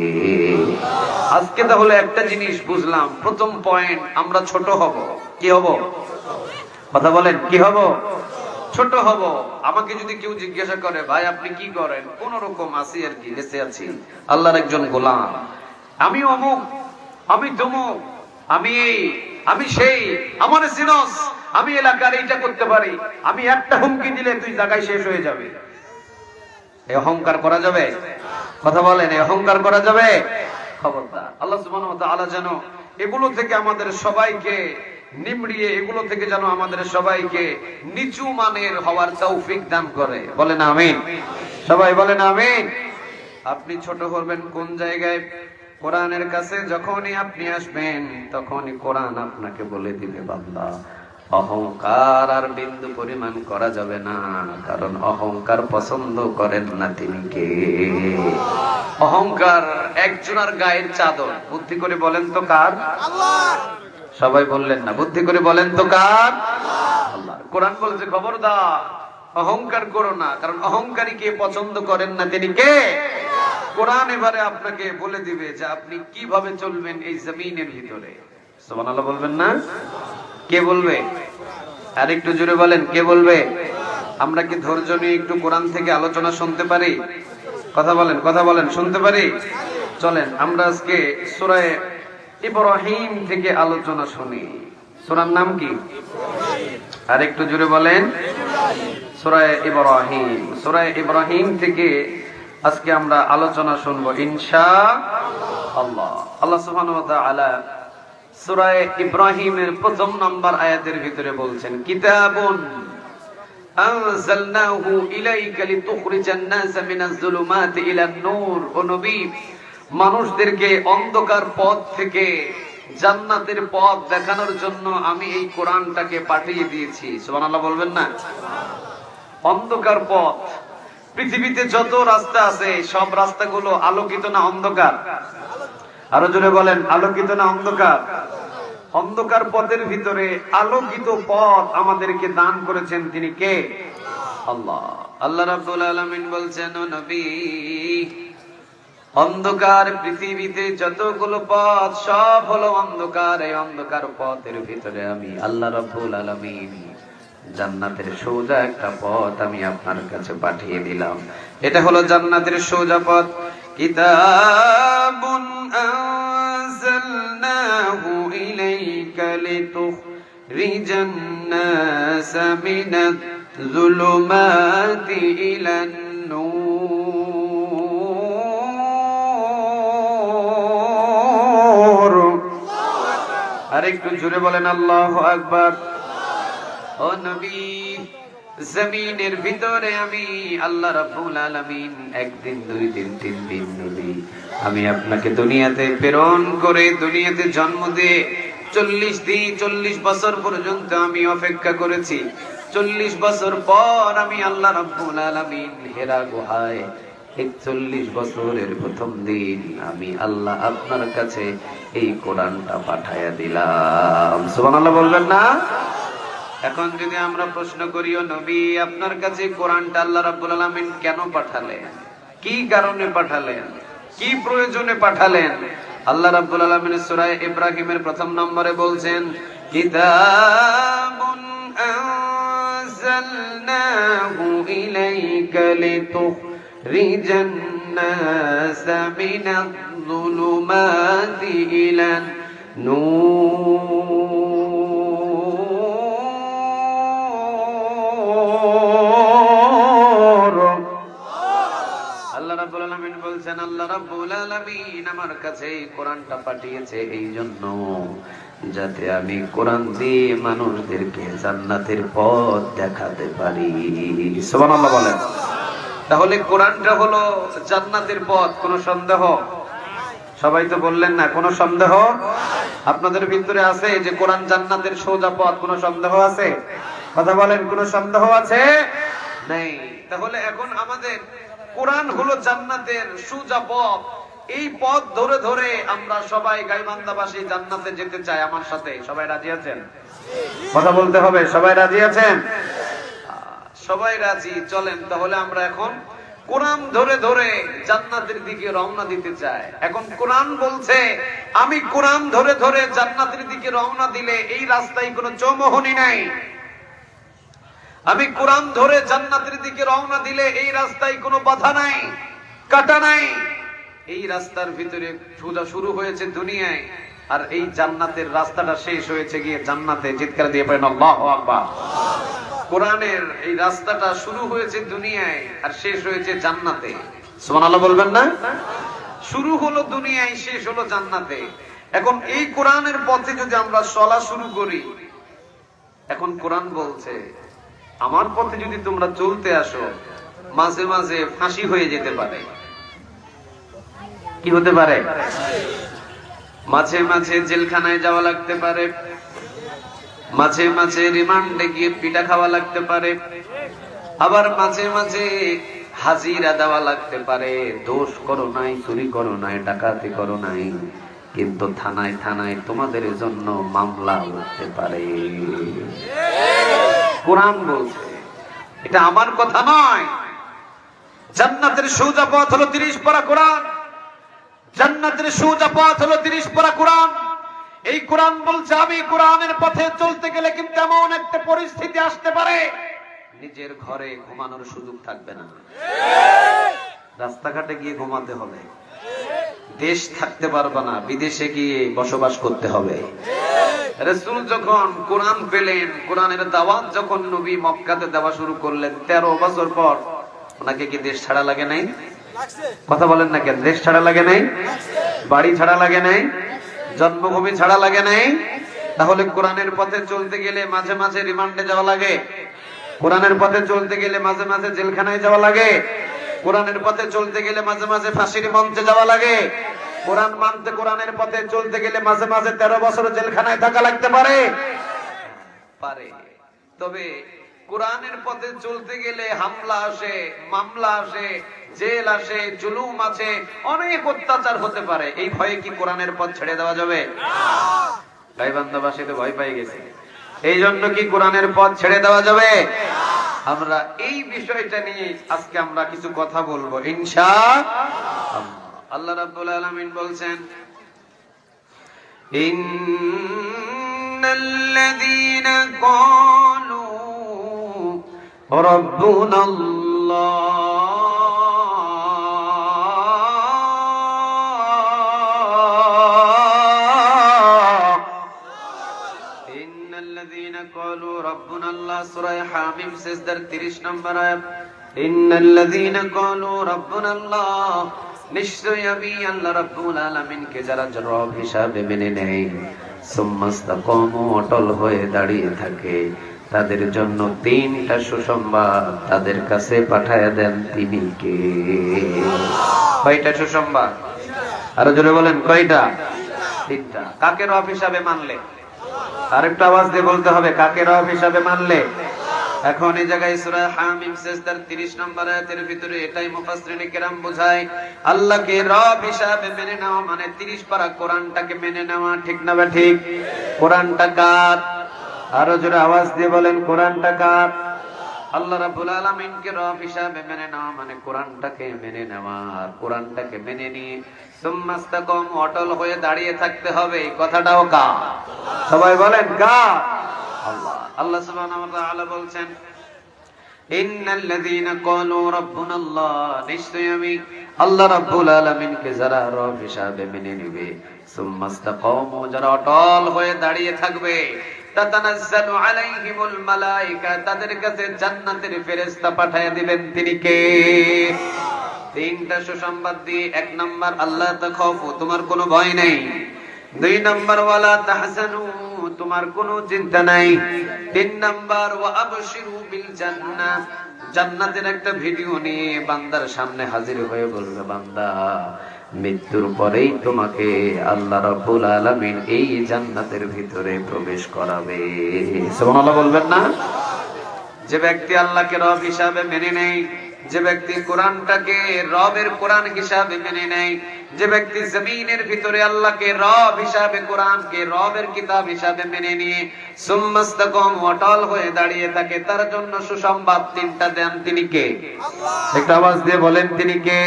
Speaker 1: আজকে তাহলে একটা জিনিস বুঝলাম, প্রথম পয়েন্ট, আমরা ছোট হব। কি হব? কথা বলেন, কি হব? ছোট হব। আমাকে যদি কেউ জিজ্ঞাসা করে, ভাই আপনি কি করেন? কোন রকম আছি আর কি, বেঁচে আছি, আল্লাহর একজন গোলাম, আমি অমুক, আমি তমুক, আমি এই, আমি সেই, আমার সিনস, আমি এলাকার এইটা করতে পারি, আমি একটা হুমকি দিলে তুই জায়গায় শেষ হয়ে যাবে। এই অহংকার করা যাবে? কথা বলেন, এই অহংকার করা যাবে? খবরদার। আল্লাহ সুবহানাহু ওয়া তাআলা যেন এগুলো থেকে আমাদের সবাইকে নিমড়িয়ে, এগুলো থেকে যেন আমাদের সবাইকে নিচু মানের হওয়ার তৌফিক দান করে। বলেন আমিন। সবাই বলেন আমিন। আপনি ছোট হবেন কোন জায়গায়? কোরআনের কাছে যখনই আপনি আসবেন, তখনই কোরআন আপনাকে বলে দিবে, বান্দা অহংকার আর বিন্দু পরিমাণ করা যাবে না, কারণ অহংকার পছন্দ করেন না তিনি কে? অহংকার একজনের গায়ের চাদর। বুদ্ধি করে বলেন তো কার? আল্লাহ। সবাই বললেন না, বুদ্ধি করে বলেন তো কার? আল্লাহ। কোরআন বলছে খবরদার অহংকার করো না, কারণ অহংকারী কে পছন্দ করেন না তিনি কে? কোরআন এবারে আপনাকে বলে দিবে যে আপনি কিভাবে চলবেন এই জমিনের ভিতরে। সুবহানাল্লাহ বলবেন না? কে বলবে? আর একটু জোরে বলেন, কে বলবে? আমরা কি ধৈর্য নিয়ে একটু কোরআন থেকে আলোচনা শুনতে পারি? কথা বলেন, কথা বলেন, শুনতে পারি? চলেন আমরা আজকে সূরা ইব্রাহিম থেকে আলোচনা শুনি। সূরার নাম কি? আর একটু জোরে বলেন, সূরা ইব্রাহিম। সূরা ইব্রাহিম থেকে আজকে আমরা আলোচনা শুনবো ইনশাআল্লাহ। আল্লাহ সুবহানাহু ওয়া তাআলা সূরা ইব্রাহিমের 1 নম্বর আয়াতের ভিতরে বলছেন, কিতাবুন আনজালনাহু ইলাইকা লিতুখরিজান নাসা মিনাজ যুলুমাতি ইলান নূর। ও নবী, মানুষদেরকে অন্ধকার পথ থেকে জান্নাতের পথ দেখানোর জন্য আমি এই কোরআনটাকে পাঠিয়ে দিয়েছি। সুবহানাল্লাহ বলবেন না? অন্ধকার পথ, পৃথিবীতে যত রাস্তা আছে সব রাস্তাগুলো আলোকিত না অন্ধকার? আরো জোরে বলেন, আলোকিত না অন্ধকার? অন্ধকার পথের ভিতরে আলোকিত পথ আমাদেরকে দান করেছেন তিনি কে? আল্লাহ। আল্লাহ রাব্বুল আলামিন বলছেন, ও নবী অন্ধকার পৃথিবীতে যতগুলো পথ সব হলো অন্ধকার। এই অন্ধকার পথের ভিতরে আমি আল্লাহ রাব্বুল আলামিন জান্নাতের সোজা একটা পথ আমি আপনার কাছে পাঠিয়ে দিলাম। এটা হলো জান্নাতের সোজা পথ। কিতাবুন আনজালনাহু ইলাইকা লিতুখরিজান নাস মিনাজ যুলুমাতি ইলান নূর। আরেকটু জোরে বলেন আল্লাহু আকবার। ও নবী, জমিনের ভিতরে আমি আল্লাহ রাব্বুল আলামিন একদিন, দুই দিন, তিন দিন নবী আমি আপনাকে দুনিয়াতে প্রেরণ করে দুনিয়াতে জন্ম দিয়ে 40 দিন 40 বছর পর্যন্ত আমি অপেক্ষা করেছি। 40 বছর পর আমি আল্লাহ রাব্বুল আলামিন হেরা গুহায় 41 বছরের প্রথম দিন আমি আল্লাহ আপনার কাছে এই কোরআনটা পাঠায়া দিলাম। সুবহানাল্লাহ বলবেন না? এখন যদি আমরা প্রশ্ন করি, ও নবী, আপনার কাছে কোরআনটা আল্লাহ রাব্বুল আলামিন কেন পাঠালেন? কি কারণে পাঠালেন? কি প্রয়োজনে পাঠালেন? আল্লাহ রাব্বুল আলামিন সূরা ইব্রাহিমের প্রথম নম্বরে বলছেন, কিতাবুন আনজালনাহু ইলাইকা লিতুখরিজান নাস মিনাজ যুলুমাতি ইলান নূর। আল্লাহ রাব্বুল আলামিন বলছেন, আল্লাহ রাব্বুল আলামিন আমার কাছে এই কোরআনটা পাঠিয়েছে এই জন্য যাতে আমি কোরআন দিয়ে মানুষদেরকে জান্নাতের পথ দেখাতে পারি। সুবহানাল্লাহ বলেন। তাহলে কোরআনটা হলো জান্নাতের পথ, কোনো সন্দেহ? সবাই তো বললেন না, কোনো সন্দেহ? আপনাদের ভিতরে আছে যে কোরআন জান্নাতের সোজা পথ? কোনো সন্দেহ আছে? কথা বলেন, কোনো সন্দেহ আছে? নেই। তাহলে এখন আমাদের কোরআন হলো জান্নাতের সোজা পথ। এই পথ ধরে ধরে আমরা সবাই গাইবান্ধাবাসী জান্নাতে যেতে চাই। আমার সাথে সবাই রাজি আছেন? কথা বলতে হবে। সবাই রাজি আছেন? সবাই রাজি। চলেন তাহলে আমরা এখন কোরআন ধরে ধরে জান্নাতের দিকে রওনা দিতে চাই। এখন কোরআন বলছে, আমি কোরআন ধরে ধরে জান্নাতের দিকে রওনা দিলে এই রাস্তায় কোনো চৌমুহনী নাই। আমি কোরআন ধরে জান্নাতের দিকে রওনা দিলে এই রাস্তায় কোনো বাধা নাই, কাটা নাই। এই রাস্তার ভিতরে সোজা শুরু হয়েছে দুনিয়ায়, আর এই জান্নাতের রাস্তাটা শেষ হয়েছে গিয়ে জান্নাতে। চিৎকার দিয়ে পড়েন আল্লাহু আকবার। কোরআনের এই রাস্তাটা শুরু হয়েছে দুনিয়ায় আর শেষ হয়েছে জান্নাতে। সুবহানাল্লাহ বলবেন না? শুরু হলো দুনিয়ায়, শেষ হলো জান্নাতে। এখন এই কোরআনের পথে যদি আমরা চলা শুরু করি, এখন কোরআন বলছে আমার পথে যদি তোমরা চলতে আসো, মাঝে মাঝে ফাঁসি হয়ে যেতে পারে। কি হতে পারে? মাঝে মাঝে জেলখানায় যাওয়া লাগতে পারে, মাঝে মাঝে রিমান্ডে গিয়ে পিটা খাওয়া লাগতে পারে, আবার মাঝে মাঝে হাজিরা দেওয়া লাগতে পারে। দোষ করো নাই, চুরি করো নাই, ডাকাতি করো নাই, কিন্তু থানায় থানায় তোমাদের জন্য মামলা হতে পারে। কোরআন বলছে, এটা আমার কথা নয়। জান্নাতের সোজা পথ হলো 30 পারা কোরআন। জান্নাতের সোজা পথ হলো 30 পারা কোরআন। এই কোরআন বলছে আমি কোরআনের পথে চলতে গেলে কিন্তু এমন একটা পরিস্থিতি আসতে পারে, নিজের ঘরে ঘুমানোর সুযোগ থাকবে না, রাস্তাঘাটে গিয়ে ঘুমাতে হবে, দেশ থাকতে পারবে না, বিদেশে গিয়ে বসবাস করতে হবে। রাসূল যখন কোরআন পেলেন, কোরআনের দাওয়াত যখন নবী মক্কাতে দেওয়া শুরু করলেন, 13 বছর পর ওনাকে কি দেশ ছাড়া লাগে নাই? কথা বলেন না কেন? দেশ ছাড়া লাগে নাই? বাড়ি ছাড়া লাগে নাই? জন্মভূমি ছাড়া লাগে নাই? তাহলে কোরআনের পথে চলতে গেলে মাঝে মাঝে রিমান্ডে যাওয়া লাগে, কোরআনের পথে চলতে গেলে মাঝে মাঝে জেলখানায় যাওয়া লাগে, কোরআনের পথে চলতে গেলে মাঝে মাঝে ফাঁসির মঞ্চে যাওয়া লাগে, কোরআন মানতে কোরআনের পথে চলতে গেলে মাঝে মাঝে 13 বছর জেলখানায় থাকা লাগতে পারে। তবে কোরআনের পথে চলতে গেলে হামলা আসে, মামলা আসে, জেল আসে, জুলুম আছে, অনেক অত্যাচার হতে পারে। এই ভয়ে কি কোরআনের পথ ছেড়ে দেওয়া যাবে? গাইবান্ধাবাসী তো ভয় পাই গেছে। এই জন্য কি কোরআনের পথ ছেড়ে দেওয়া যাবে? আমরা এই বিষয়টা নিয়ে আজকে আমরা কিছু কথা বলবো ইনশাআল্লাহ। আল্লাহ রাব্বুল আলামিন বলছেন ইন্নাল্লাযীনা ক্বালু রাব্বুনাল্লাহ সূরা হামিম সিজদার 30 নম্বর আয়াত ইন্নাল্লাযীনা ক্বালু রাব্বুনাল্লাহ নিশ্চয়ই আমি আল্লাহ রাব্বুল আলামিনকে যারা রব হিসাবে মেনে নেয় সুম্মাস্তাকামু অটল হয়ে দাঁড়িয়ে থাকে তাদের জন্য তিনটা সুসংবাদ তাদের কাছে পাঠায়া দেন তিনি কে কয়টা সুসংবাদ আরো জোরে বলেন কয়টা তিনটা কাকে রব হিসাবে মানলে আরেকটু আওয়াজ দিয়ে বলতে হবে কাকে রব হিসাবে মানলে এখন এই জায়গায় সূরা হামিম সিজদার 30 নম্বর আয়াতের ভিতরে এটাই মুফাসসিরিনে কেরাম বোঝায় আল্লাহকে রব হিসাবে মেনে নেওয়া মানে 30 পারা কোরআনটাকে মেনে নেওয়া ঠিক না বা ঠিক কোরআনটা কার আরো জোরে আওয়াজ দিয়ে বলেন কোরআনটা কার আল্লাহ রাব্বুল আলামিনকে রব হিসাবে মেনে নেওয়া মানে কোরআনটাকে মেনে নেওয়া আর কোরআনটাকে মেনে নিয়ে সুম্মাস্তাকাম অটল হয়ে দাঁড়িয়ে থাকতে হবে এই কথাটাও কার সবাই বলেন কার আল্লাহ আল্লাহ সুবহানাহু ওয়া তাআলা বলছেন ইন্নাল্লাযীনা ক্বালু রাব্বুনাল্লাহ নিশ্চয়ই আমি আল্লাহ রাব্বুল আলামিনকে যারা রব হিসাবে মেনে নেবে সুম্মাস্তাকামু যারা অটল হয়ে দাঁড়িয়ে থাকবে তাতানাজ্জালু আলাইহিমুল মালায়েকা তাদের কাছে জান্নাতের ফেরেশতা পাঠিয়ে দিবেন তিনি কে তিনটা সুসংবাদ দিয়ে এক নাম্বার আল্লাহ তাখাফু তোমার কোনো ভয় নেই দুই নাম্বার ওয়ালা তাহজানু তোমার কোনো চিন্তা নাই তিন নাম্বার ওয়া আবশিরু বিল জান্নাহ জান্নাতের একটা ভিডিও নিয়ে বান্দার সামনে হাজির হয়ে বলবে বান্দা মৃত্যুর পরেই তোমাকে আল্লাহ রাব্বুল আলামিন এই জান্নাতের ভিতরে প্রবেশ করাবে সুবহানাল্লাহ বলবেন না যে ব্যক্তি আল্লাহকে রব হিসাবে মেনে নেয় যে ব্যক্তি কোরআনটাকে রবের কোরআন হিসাবে মেনে নেয় যে ব্যক্তি জমিনের ভিতরে আল্লাহকে রব হিসাবে কোরআনকে রবের কিতাব হিসাবে মেনে নিয়ে সুম্মাস্তাকাম অটল হয়ে দাঁড়িয়ে থাকে তার জন্য সুসংবাদ তিনটা দেন তিনি কে একটা আওয়াজ দিয়ে বলেন তিনি কে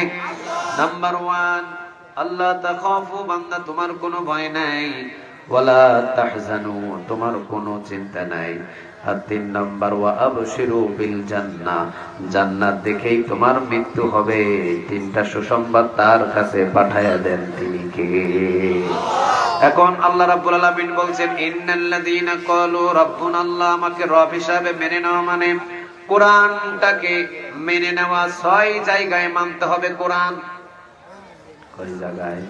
Speaker 1: নাম্বার 1 আল্লাহ তাখাফু বান্দা তোমার কোনো ভয় নাই ওয়ালা তাহজানু তোমার কোনো চিন্তা নাই আর তিন নাম্বার ওয়া আবশিরু বিল জান্নাহ জান্নাত দেখেই তোমার মৃত্যু হবে তিনটা সুসংবাদ তার কাছে পাঠায়া দেন তিনি কে এখন আল্লাহ রাব্বুল আলামিন বলছেন ইন্নাল্লাযীনা ক্বালু রাব্বুনাল্লাহ আমাকে রব হিসাবে মেনে নেওয়া মানে কোরআনটাকে মেনে নেওয়া 6 জায়গায় মানতে হবে কোরআন কয় জায়গায়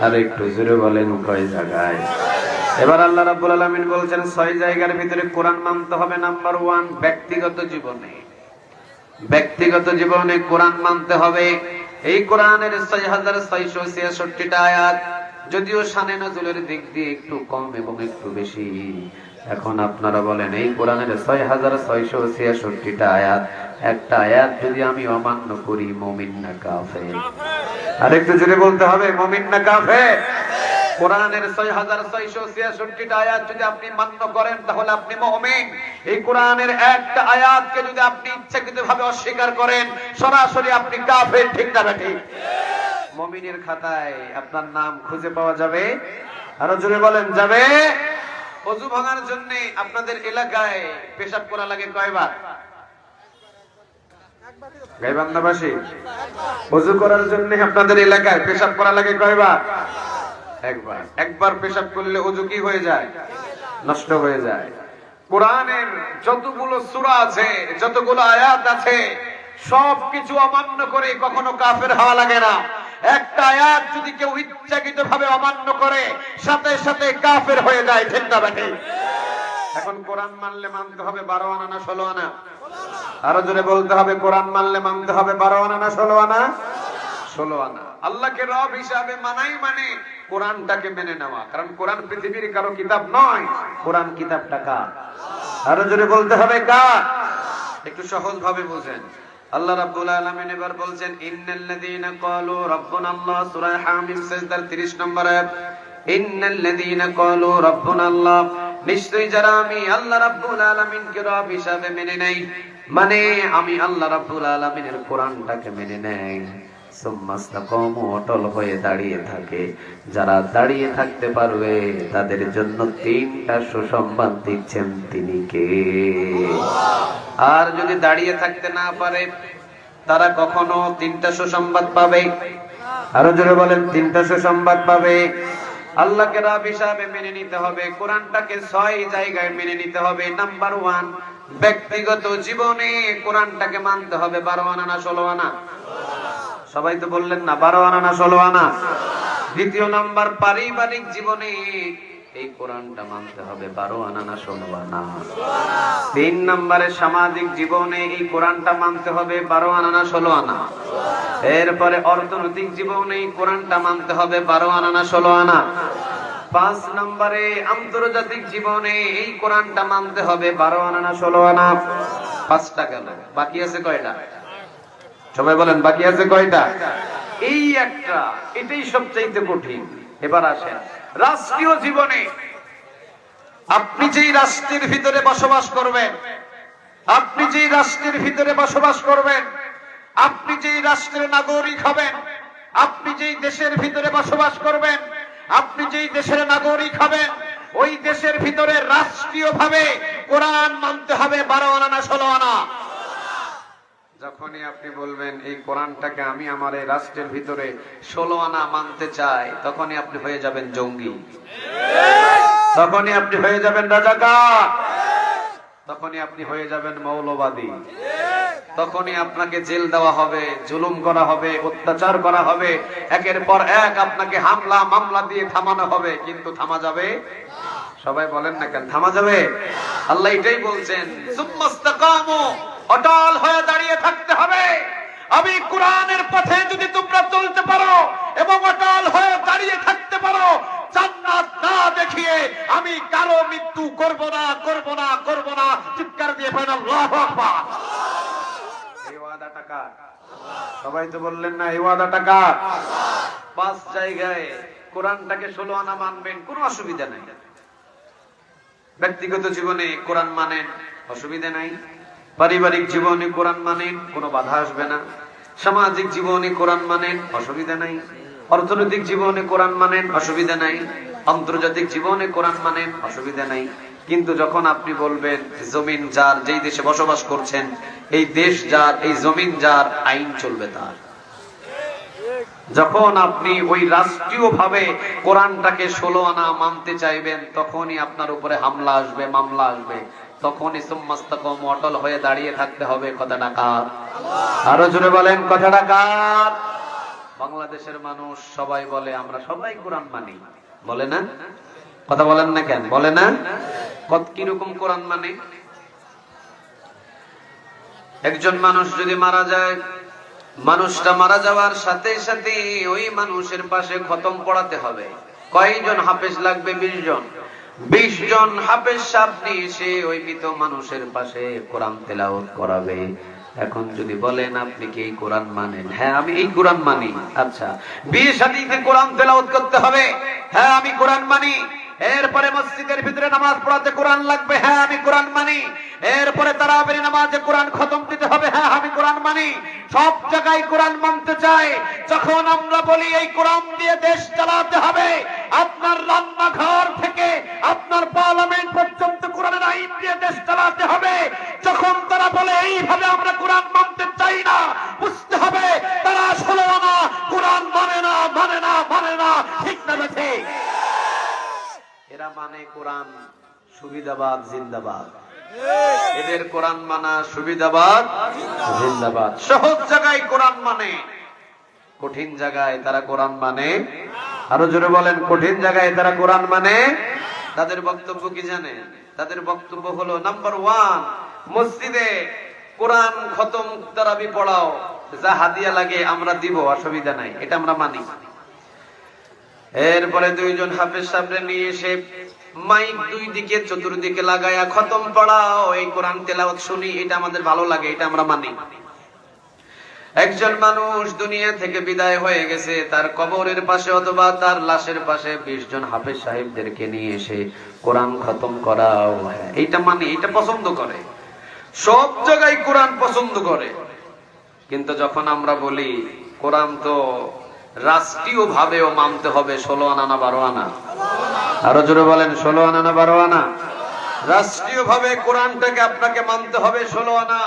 Speaker 1: আর একটু জোরে বলেন কয় জায়গায় এবার আল্লাহ রাব্বুল আলামিন বলছেন 6 জায়গার ভিতরে কোরআন মানতে হবে নাম্বার 1 ব্যক্তিগত জীবনে কোরআন মানতে হবে এই কোরআনের 6666 টা আয়াত যদিও শানে নজুলের দিক দিয়ে একটু কম এবং একটু বেশি এখন আপনারা বলেন এই কোরআনের 6666 টা আয়াত একটা আয়াত যদি আমি অমান্য করি মুমিন না কাফের আরেকটু জোরে বলতে হবে মুমিন না কাফের কোরআনের 6666 টা আয়াত যদি আপনি মান্য করেন তাহলে আপনি মুমিন এই কোরআনের একটা আয়াতকে যদি আপনি ইচ্ছাকৃতভাবে অস্বীকার করেন সরাসরি আপনি কাফের ঠিক না ঠিক মুমিনের খাতায় আপনার নাম খুঁজে পাওয়া যাবে আরো জোরে বলেন যাবে ওযু ভাঙার জন্য আপনাদের এলাকায় পেশাব করা লাগে কয়বার গাইবান্ধাবাসী ওযু করার জন্য আপনাদের এলাকায় পেশাব করা লাগে কয়বার একবার পেশাব করলে ওযু কি হয়ে যায় নষ্ট হয়ে যায় কোরআনের যতগুলো সূরা আছে যতগুলো আয়াত আছে সবকিছু অমান্য করে কখনো কাফের হওয়া লাগে না একটা আয়াত যদি কেউ ইচ্ছাকৃতভাবে অমান্য করে সাথে সাথে কাফের হয়ে যায় ঠিক না ঠিক এখন কোরআন মানলে মানতে হবে 12 আনা না 16 আনা আরো জোরে বলতে হবে কোরআন মানলে মানতে হবে 12 আনা না 16 আনা 16 আনা আল্লাহকে রব হিসাবে মানাই মানে কোরআনটাকে মেনে নেওয়া কারণ কোরআন পৃথিবীর কারো কিতাব নয় কোরআন কিতাবটা কার আরো জোরে বলতে হবে কার একটু সহজ ভাবে বুঝেন আল্লাহ রাব্বুল আলামিন এবার বলছেন ইন্নাল্লাযীনা ক্বালু রাব্বুনাল্লাহ সূরা হামিম সিজদার 30 নম্বর আয়াত ইন্নাল্লাযীনা ক্বালু রাব্বুনাল্লাহ নিশ্চয়ই যারা আমি আল্লাহ রাব্বুল আলামিনকে রব হিসাবে মেনে নেই মানে আমি আল্লাহ রাব্বুল আলামিনের কোরআনটাকে মেনে নেই সুম্মাস্তাকামু অটল হয়ে দাঁড়িয়ে থাকে। যারা দাঁড়িয়ে থাকতে পারবে তাদের জন্য 3টা সুসংবাদ দিচ্ছেন তিনি কে? আর যদি দাঁড়িয়ে থাকতে না পারে তারা কখনো 3টা সুসংবাদ পাবে? আরো জোরে বলেন, 3টা সুসংবাদ পাবে। আল্লাহকে রব হিসাবে মেনে নিতে হবে, কোরআনটাকে 6 জায়গায় মেনে নিতে হবে। নাম্বার 1, ব্যক্তিগত জীবনে কোরআনটাকে মানতে হবে। 12 আনা না 16 আনা? সবাই তো বললেন না, 12 আনা না 16 আনা? দ্বিতীয় নাম্বার, পারিবারিক জীবনে এই কোরআনটা মানতে হবে। 12 আনা না 16 আনা? 3 নম্বরে সামাজিক জীবনে এই কোরআনটা মানতে হবে। 12 আনা না 16 আনা? এরপরে অর্থনৈতিক জীবনে এই কোরআনটা মানতে হবে। 12 আনা না 16 আনা? 5 নম্বরে আন্তর্জাতিক জীবনে এই কোরআনটা মানতে হবে। 12 আনা না 16 আনা? 5টা গেল, বাকি আছে কয়টা? সবাই বলেন, বাকি আছে কয়টা? এই একটা, এটাই সবচেয়ে কঠিন। এবার আসেন রাষ্ট্রীয় জীবনে। আপনি যেই রাষ্ট্রের ভিতরে বসবাস করবেন, আপনি যেই রাষ্ট্রের ভিতরে বসবাস করবেন, আপনি যেই রাষ্ট্রের নাগরিক হবেন, আপনি যেই দেশের ভিতরে বসবাস করবেন, আপনি যেই দেশের নাগরিক হবেন, ওই দেশের ভিতরে রাষ্ট্রীয়ভাবে কোরআন মানতে হবে। 12 আনা না 16 আনা? যখনই আপনি বলবেন এই কোরআনটাকে আমি আমার এই রাষ্ট্রের ভিতরে 16 আনা মানতে চাই, তখনই আপনি হয়ে যাবেন জঙ্গি, তখনই আপনি হয়ে যাবেন রাজাকার, তখনই আপনি হয়ে যাবেন মৌলবাদী, তখনই আপনাকে জেল দেওয়া হবে, জুলুম করা হবে, অত্যাচার করা হবে, একের পর এক আপনাকে হামলা মামলা দিয়ে থামানো হবে। কিন্তু থামা যাবে? সবাই বলেন না কেন থামা যাবে? আল্লাহ এটাই বলছেন, সুম্মাস্তাকামু, অটল হয়ে দাঁড়িয়ে থাকতে হবে। আমি কোরআনের পথে যদি তোমরা চলতে পারো এবং অটল হয়ে দাঁড়িয়ে থাকতে পারো, জান্নাত না দেখিয়ে আমি কারো মৃত্যু করব না, করব না, করব না। চিৎকার দিয়ে বলেন আল্লাহু আকবার। এই ওয়াদাটা কার? সবাই তো বললেন না, এই ওয়াদাটা কার? 5 জায়গায় কোরআনটাকে 16 আনা মানবেন, কোনো অসুবিধা নাই। ব্যক্তিগত জীবনে কোরআন মানেন, অসুবিধা নাই। পারিবারিক জীবনে কোরআন মানেন, কোনো বাধা আসবে না। সামাজিক জীবনে কোরআন মানেন, অসুবিধা নাই। অর্থনৈতিক জীবনে কোরআন মানেন, অসুবিধা নাই। আন্তর্জাতিক জীবনে কোরআন মানেন, অসুবিধা নাই। কিন্তু যখন আপনি বলবেন জমিন যার, যেই দেশে বসবাস করছেন, এই দেশ যার, এই জমিন যার, আইন চলবে তার, যখন আপনি ওই রাষ্ট্রীয়ভাবে কোরআনটাকে 16 আনা মানতে চাইবেন, তখনই আপনার উপরে হামলা আসবে, মামলা আসবে। তখনই সুম্মাস্তাকামু, অটল হয়ে দাঁড়িয়ে থাকতে হবে। কথাটা কার? আরো জোরে বলেন, কথাটা কার? বাংলাদেশের মানুষ সবাই বলে আমরা সবাই কোরআন মানি, বলে না? কথা বলেন না কেন? বলে না? কত কিরকম কোরআন মানে? একজন মানুষ যদি মারা যায়, মানুষটা মারা যাওয়ার সাথে সাথে ওই মানুষের পাশে খতম পড়াতে হবে। কয়জন হাফেজ লাগবে? 20 জন। 20 জন হাফেজ সাহেব নিয়ে এসে ওই মৃত মানুষের পাশে কোরআন তেলাওয়াত করাবে। এখন যদি বলেন আপনি কি এই কোরআন মানেন? হ্যাঁ আমি এই কোরআন মানি। আচ্ছা, বিয়ে শাদীতে কোরআন তেলাওয়াত করতে হবে? হ্যাঁ আমি কোরআন মানি। এরপরে মসজিদের ভিতরে নামাজ পড়াতে কোরআন লাগবে? হ্যাঁ আমি কোরআন মানি। এরপরে তারাবির নামাজে কোরআন খতম দিতে হবে? হ্যাঁ আমি কোরআন মানি। সব জায়গায় কোরআন মানতে চাই। যখন আমরা বলি এই কোরআন দিয়ে দেশ চালাতে হবে, আপনার রান্নাঘর থেকে আপনার পার্লামেন্ট পর্যন্ত কোরআনের আইন দিয়ে দেশ চালাতে হবে, যখন তারা বলে এইভাবে আমরা কোরআন মানতে চাই না, বুঝতে হবে তারা 16 আনা কোরআন মানে না, মানে না, মানে না। ঠিক না বেঠে? এরা মানে কোরআন সুবিধাবাদ জিন্দাবাদ। এদের কোরআন মানা সুবিধাবাদ জিন্দাবাদ। সহজ জায়গায় কোরআন মানে, কঠিন জায়গায় তারা কোরআন মানে। আরো জোরে বলেন, কঠিন জায়গায় তারা কোরআন মানে। তাদের বক্তব্য কি জানেন? তাদের বক্তব্য হলো, নাম্বার 1, মসজিদে কোরআন খতম তারাবি পড়াও, যা হাদিয়া লাগে আমরা দিব, অসুবিধা নাই, এটা আমরা মানি। এরপরে 2 জন হাফেজ সাহেবরে নিয়ে এসে মাইক 2 দিকে চতুর্দিকে লাগায়া খতম পড়াও, এই কোরআন তেলাওয়াত শুনি, এটা আমাদের ভালো লাগে, এটা আমরা মানি। একজন মানুষ দুনিয়া থেকে বিদায় হয়ে গেছে, তার কবরের পাশে অথবা তার লাশের পাশে 20 জন হাফেজ সাহেবদেরকে নিয়ে এসে কোরআন খতম করাও, এইটা মানি, এটা পছন্দ করে। সব জায়গায় কোরআন পছন্দ করে। কিন্তু যখন আমরা বলি কোরআন তো রাষ্ট্রীয় ভাবেও মানতে হবে 16 আনা না 12 আনা? আরো জোরে বলেন, 16 আনা না 12 আনা? রাষ্ট্রীয় ভাবে কোরআনটাকে আপনাকে মানতে হবে 16 আনা।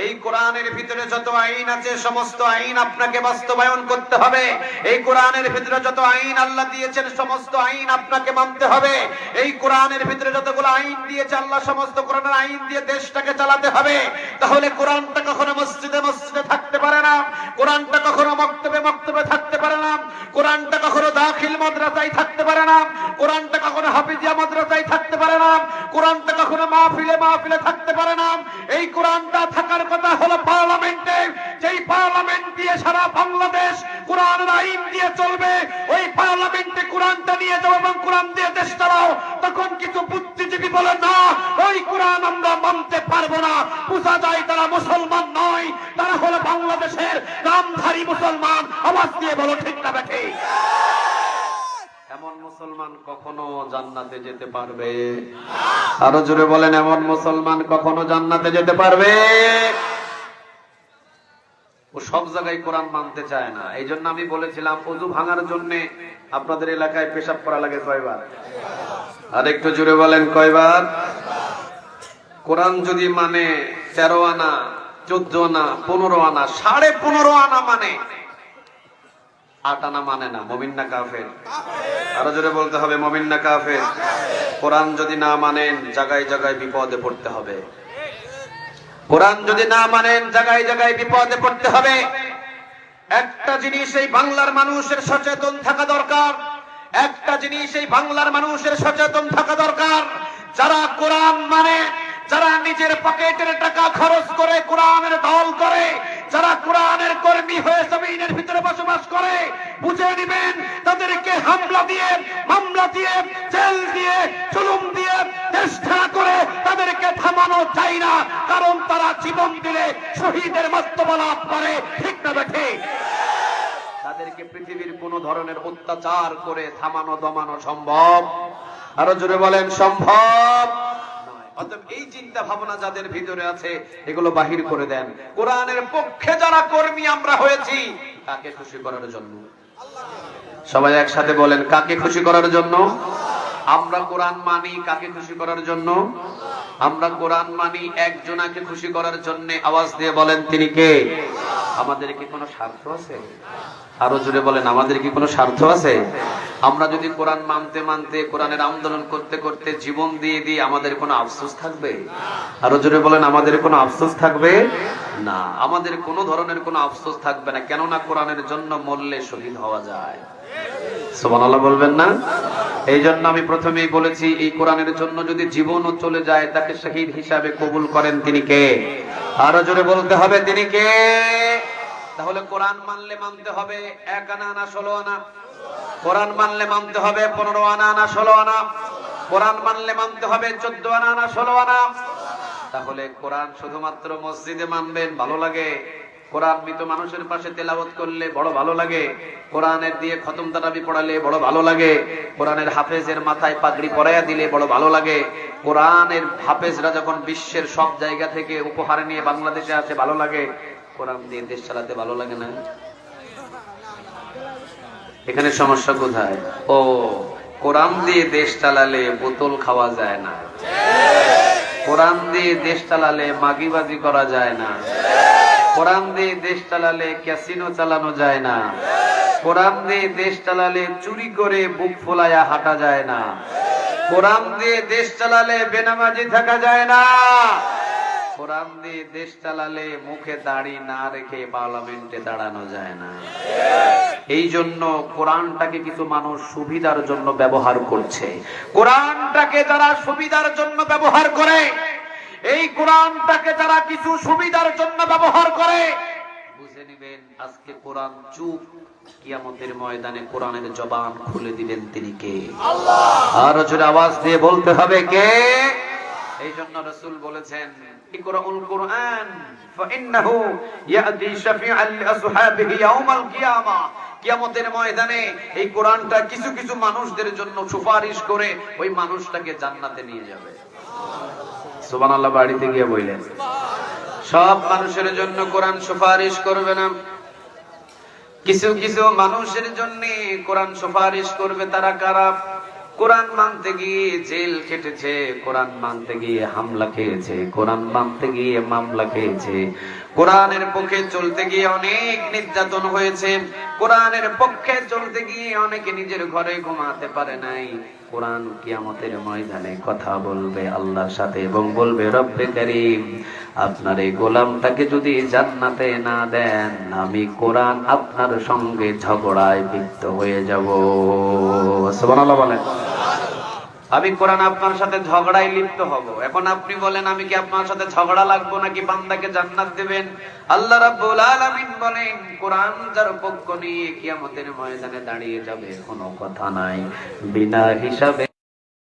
Speaker 1: এই কোরআনের ভিতরে যত আইন আছে সমস্ত আইন আপনাকে বাস্তবায়ন করতে হবে। এই কোরআনের ভিতরে যত আইন আল্লাহ দিয়েছেন সমস্ত আইন আপনাকে মানতে হবে। এই কোরআনের ভিতরে যতগুলো আইন দিয়েছে আল্লাহ সমস্ত কোরআনের আইন দিয়ে দেশটাকে চালাতে হবে। তাহলে কোরআনটা কখনো মসজিদে মসজিদে থাকতে পারে না, কোরআনটা কখনো মক্তবে মক্তবে থাকতে পারে না, কোরআনটা কখনো দাখিল মাদ্রাসায় থাকতে পারে না, কোরআনটা কখনো হাফিজিয়া মাদ্রাসায় থাকতে পারে না, কোরআনটা কখনো মাহফিলে মাহফিলে থাকতে পারে না। এই কোরআনটা থাকার কথা হলো পার্লামেন্টে, যেই পার্লামেন্ট দিয়ে সারা বাংলাদেশ কোরআনের আইন দিয়ে চলবে। ওই পার্লামেন্টে কোরআনটা নিয়ে যাও এবং কোরআন দিয়ে দেশ চালাও। তখন কিছু বুদ্ধিজীবী বলে না, ওই কোরআন আমরা মানতে পারবো না। বোঝা যায় তারা মুসলমান নয়, তারা হলো বাংলাদেশের নামধারী মুসলমান। আওয়াজ দিয়ে বলো ঠিক না বেঠে? এমন মুসলমান কখনো জান্নাতে যেতে পারবে? আরো জোরে বলেন, এমন মুসলমান কখনো জান্নাতে যেতে পারবে? ও সব জায়গায় কোরআন মানতে চায় না। এই জন্য আমি বলেছিলাম ওযু ভাঙার জন্য আপনাদের এলাকায় পেশাব করা লাগে কয়বার? আর একটু জোরে বলেন, কয়বার? কোরআন যদি মানে 13 আনা 14 আনা 15 আনা 15.5 আনা মানে 8 আনা মানে না, মুমিন না কাফের? আরো জোরে বলতে হবে, মুমিন না কাফের? কোরআন যদি না মানেন জায়গায় জায়গায় বিপদে পড়তে হবে। কোরআন যদি না মানেন জায়গায় জায়গায় বিপদে পড়তে হবে। একটা জিনিস এই বাংলার মানুষের সচেতন থাকা দরকার, একটা জিনিস এই বাংলার মানুষের সচেতন থাকা দরকার। যারা কোরআন মানে, যারা নিজের পকেটের টাকা খরচ করে কোরআনের দল করে, যারা কোরআনের কর্মী হয়ে জমিনের ভিতরে বসবাস করে, বুঝে নেবেন তাদেরকে হামলা দিয়ে, মামলা দিয়ে, জেল দিয়ে, জুলুম দিয়ে, চেষ্টা করে তাদেরকে থামানো যায় না। কারণ তারা জীবন দিলে শহীদের মর্তবা লাভ করে। ঠিক না বেঠে? তাদেরকে পৃথিবীর কোন ধরনের অত্যাচার করে থামানো দমানো সম্ভব? আরো জোরে বলেন, সম্ভব নয়। অতএব এই চিন্তা ভাবনা যাদের ভিতরে আছে এগুলো বাহির করে দেন। কোরআনের পক্ষে যারা কর্মী আমরা হয়েছি, কাকে খুশি করার জন্য? সবাই একসাথে বলেন, কাকে খুশি করার জন্য? আমরা কোরআন মানি কাকে খুশি করার জন্য? আমরা কোরআন মানি একজনাকে খুশি করার জন্য। আওয়াজ দিয়ে বলেন, তিনি কে? আমাদের কি কোনো স্বার্থ আছে? আরো জোরে বলেন, আমাদের কি কোনো স্বার্থ আছে? আমরা যদি কোরআন মানতে মানতে, কোরআনের আন্দোলন করতে করতে জীবন দিয়ে দিই, আমাদের কোনো আফসোস থাকবে? আরো জোরে বলেন, আমাদের কোনো আফসোস থাকবে না। আমাদের কোনো ধরনের কোনো আফসোস থাকবে না। কেননা কোরআনের জন্য মরলে শহীদ হওয়া যায়। সুবহানাল্লাহ বলবেন না? এই জন্য আমি প্রথমেই বলেছি, এই কোরআনের জন্য যদি জীবনও চলে যায় তাকে শহীদ হিসাবে কবুল করেন তিনি কে? আরো জোরে বলতে হবে, তিনি কে? তাহলে কোরআন মানলে মানতে হবে 1 আনা না 16 আনা? কোরআন মানলে মানতে হবে 15 আনা না 16 আনা? কোরআন মানলে মানতে হবে 14 আনা না 16 আনা? তাহলে কোরআন শুধুমাত্র মসজিদে মানবেন, ভালো লাগে। কোরআন মৃত মানুষের পাশে তেলাওয়াত করলে বড় ভালো লাগে। কোরআনের দিয়ে খতম তারাবি পড়ালে বড় ভালো লাগে। কোরআনের হাফেজের মাথায় পাগড়ি পরাইয়া দিলে বড় ভালো লাগে। কোরআনের হাফেজরা যখন বিশ্বের সব জায়গা থেকে উপহার নিয়ে বাংলাদেশে আসে ভালো লাগে। কোরআন দিয়ে দেশ চালাতে ভালো লাগে না? এখানে সমস্যা কোথায়? ও, কোরআন দিয়ে দেশ চালালে বোতল খাওয়া যায় না, কোরআন দিয়ে দেশ চালালে মাগিবাজি করা যায় না, কোরআন দিয়ে দেশ চালালে ক্যাসিনো চালানো যায় না, কোরআন দিয়ে দেশ চালালে চুরি করে বুক ফোলায়া হাঁটা যায় না, কোরআন দিয়ে দেশ চালালে বেনামাজি থাকা যায় না, কোরআন দিয়ে দেশ চালালে মুখে দাড়ি না রেখে পার্লামেন্টে দাঁড়ানো যায় না। এই জন্য কোরআনটাকে কিছু মানুষ সুবিধার জন্য ব্যবহার করছে। কোরআনটাকে যারা সুবিধার জন্য ব্যবহার করে, এই কোরআনটাকে যারা কিছু সুবিধার জন্য ব্যবহার করে, বুঝে নেবেন আজকে কোরআন চুপ, কিয়ামতের ময়দানে কোরআনের জবান খুলে দিবেন তিনি কে? আল্লাহ। আর জোরে আওয়াজ দিয়ে বলতে হবে কে? এই জন্য রাসূল বলেছেন, ইকরাউল কুরআন ফাইন্নাহু ইয়াতি শাফিআন লিআসহাবিহি ইয়াউমাল কিয়ামা। কিয়ামতের ময়দানে এই কোরআনটা কিছু কিছু মানুষদের জন্য সুপারিশ করে ওই মানুষটাকে জান্নাতে নিয়ে যাবে। সুবহানাল্লাহ বাড়িতে গিয়ে বললেন, সব মানুষের জন্য কোরআন সুপারিশ করবে না, কিছু কিছু মানুষের জন্য কোরআন সুপারিশ করবে, তারা কারা? কোরআন মানতে গিয়ে জেল কেটেছে, কোরআন মানতে গিয়ে হামলা খেয়েছে, কোরআন মানতে গিয়ে মামলা খেয়েছে, কোরআনের পক্ষে চলতে গিয়ে অনেক নির্যাতন হয়েছে, কোরআনের পক্ষে চলতে গিয়ে অনেকে নিজের ঘরে ঘুমাতে পারে নাই। কোরআন কিয়ামতের ময়দানে কথা বলবে আল্লাহর সাথে এবং বলবে, রব্বে কারীম, আপনার এই গোলামটাকে যদি জান্নাতে না দেন, আমি কোরআন আপনার সঙ্গে ঝগড়ায় লিপ্ত হয়ে যাব। সুবহানাল্লাহ বলেন। আমি কোরআন আপনার সাথে ঝগড়ায় লিপ্ত হব। এখন আপনি বলেন, আমি কি আপনার সাথে ঝগড়া লাগবো নাকি বান্দাকে জান্নাত দিবেন? আল্লাহ রাব্বুল আলামিন বলেন, কোরআন যার পক্ষ নিয়ে কিয়ামতের ময়দানে দাঁড়িয়ে যাবে, কোনো কথা নাই, বিনা হিসাবে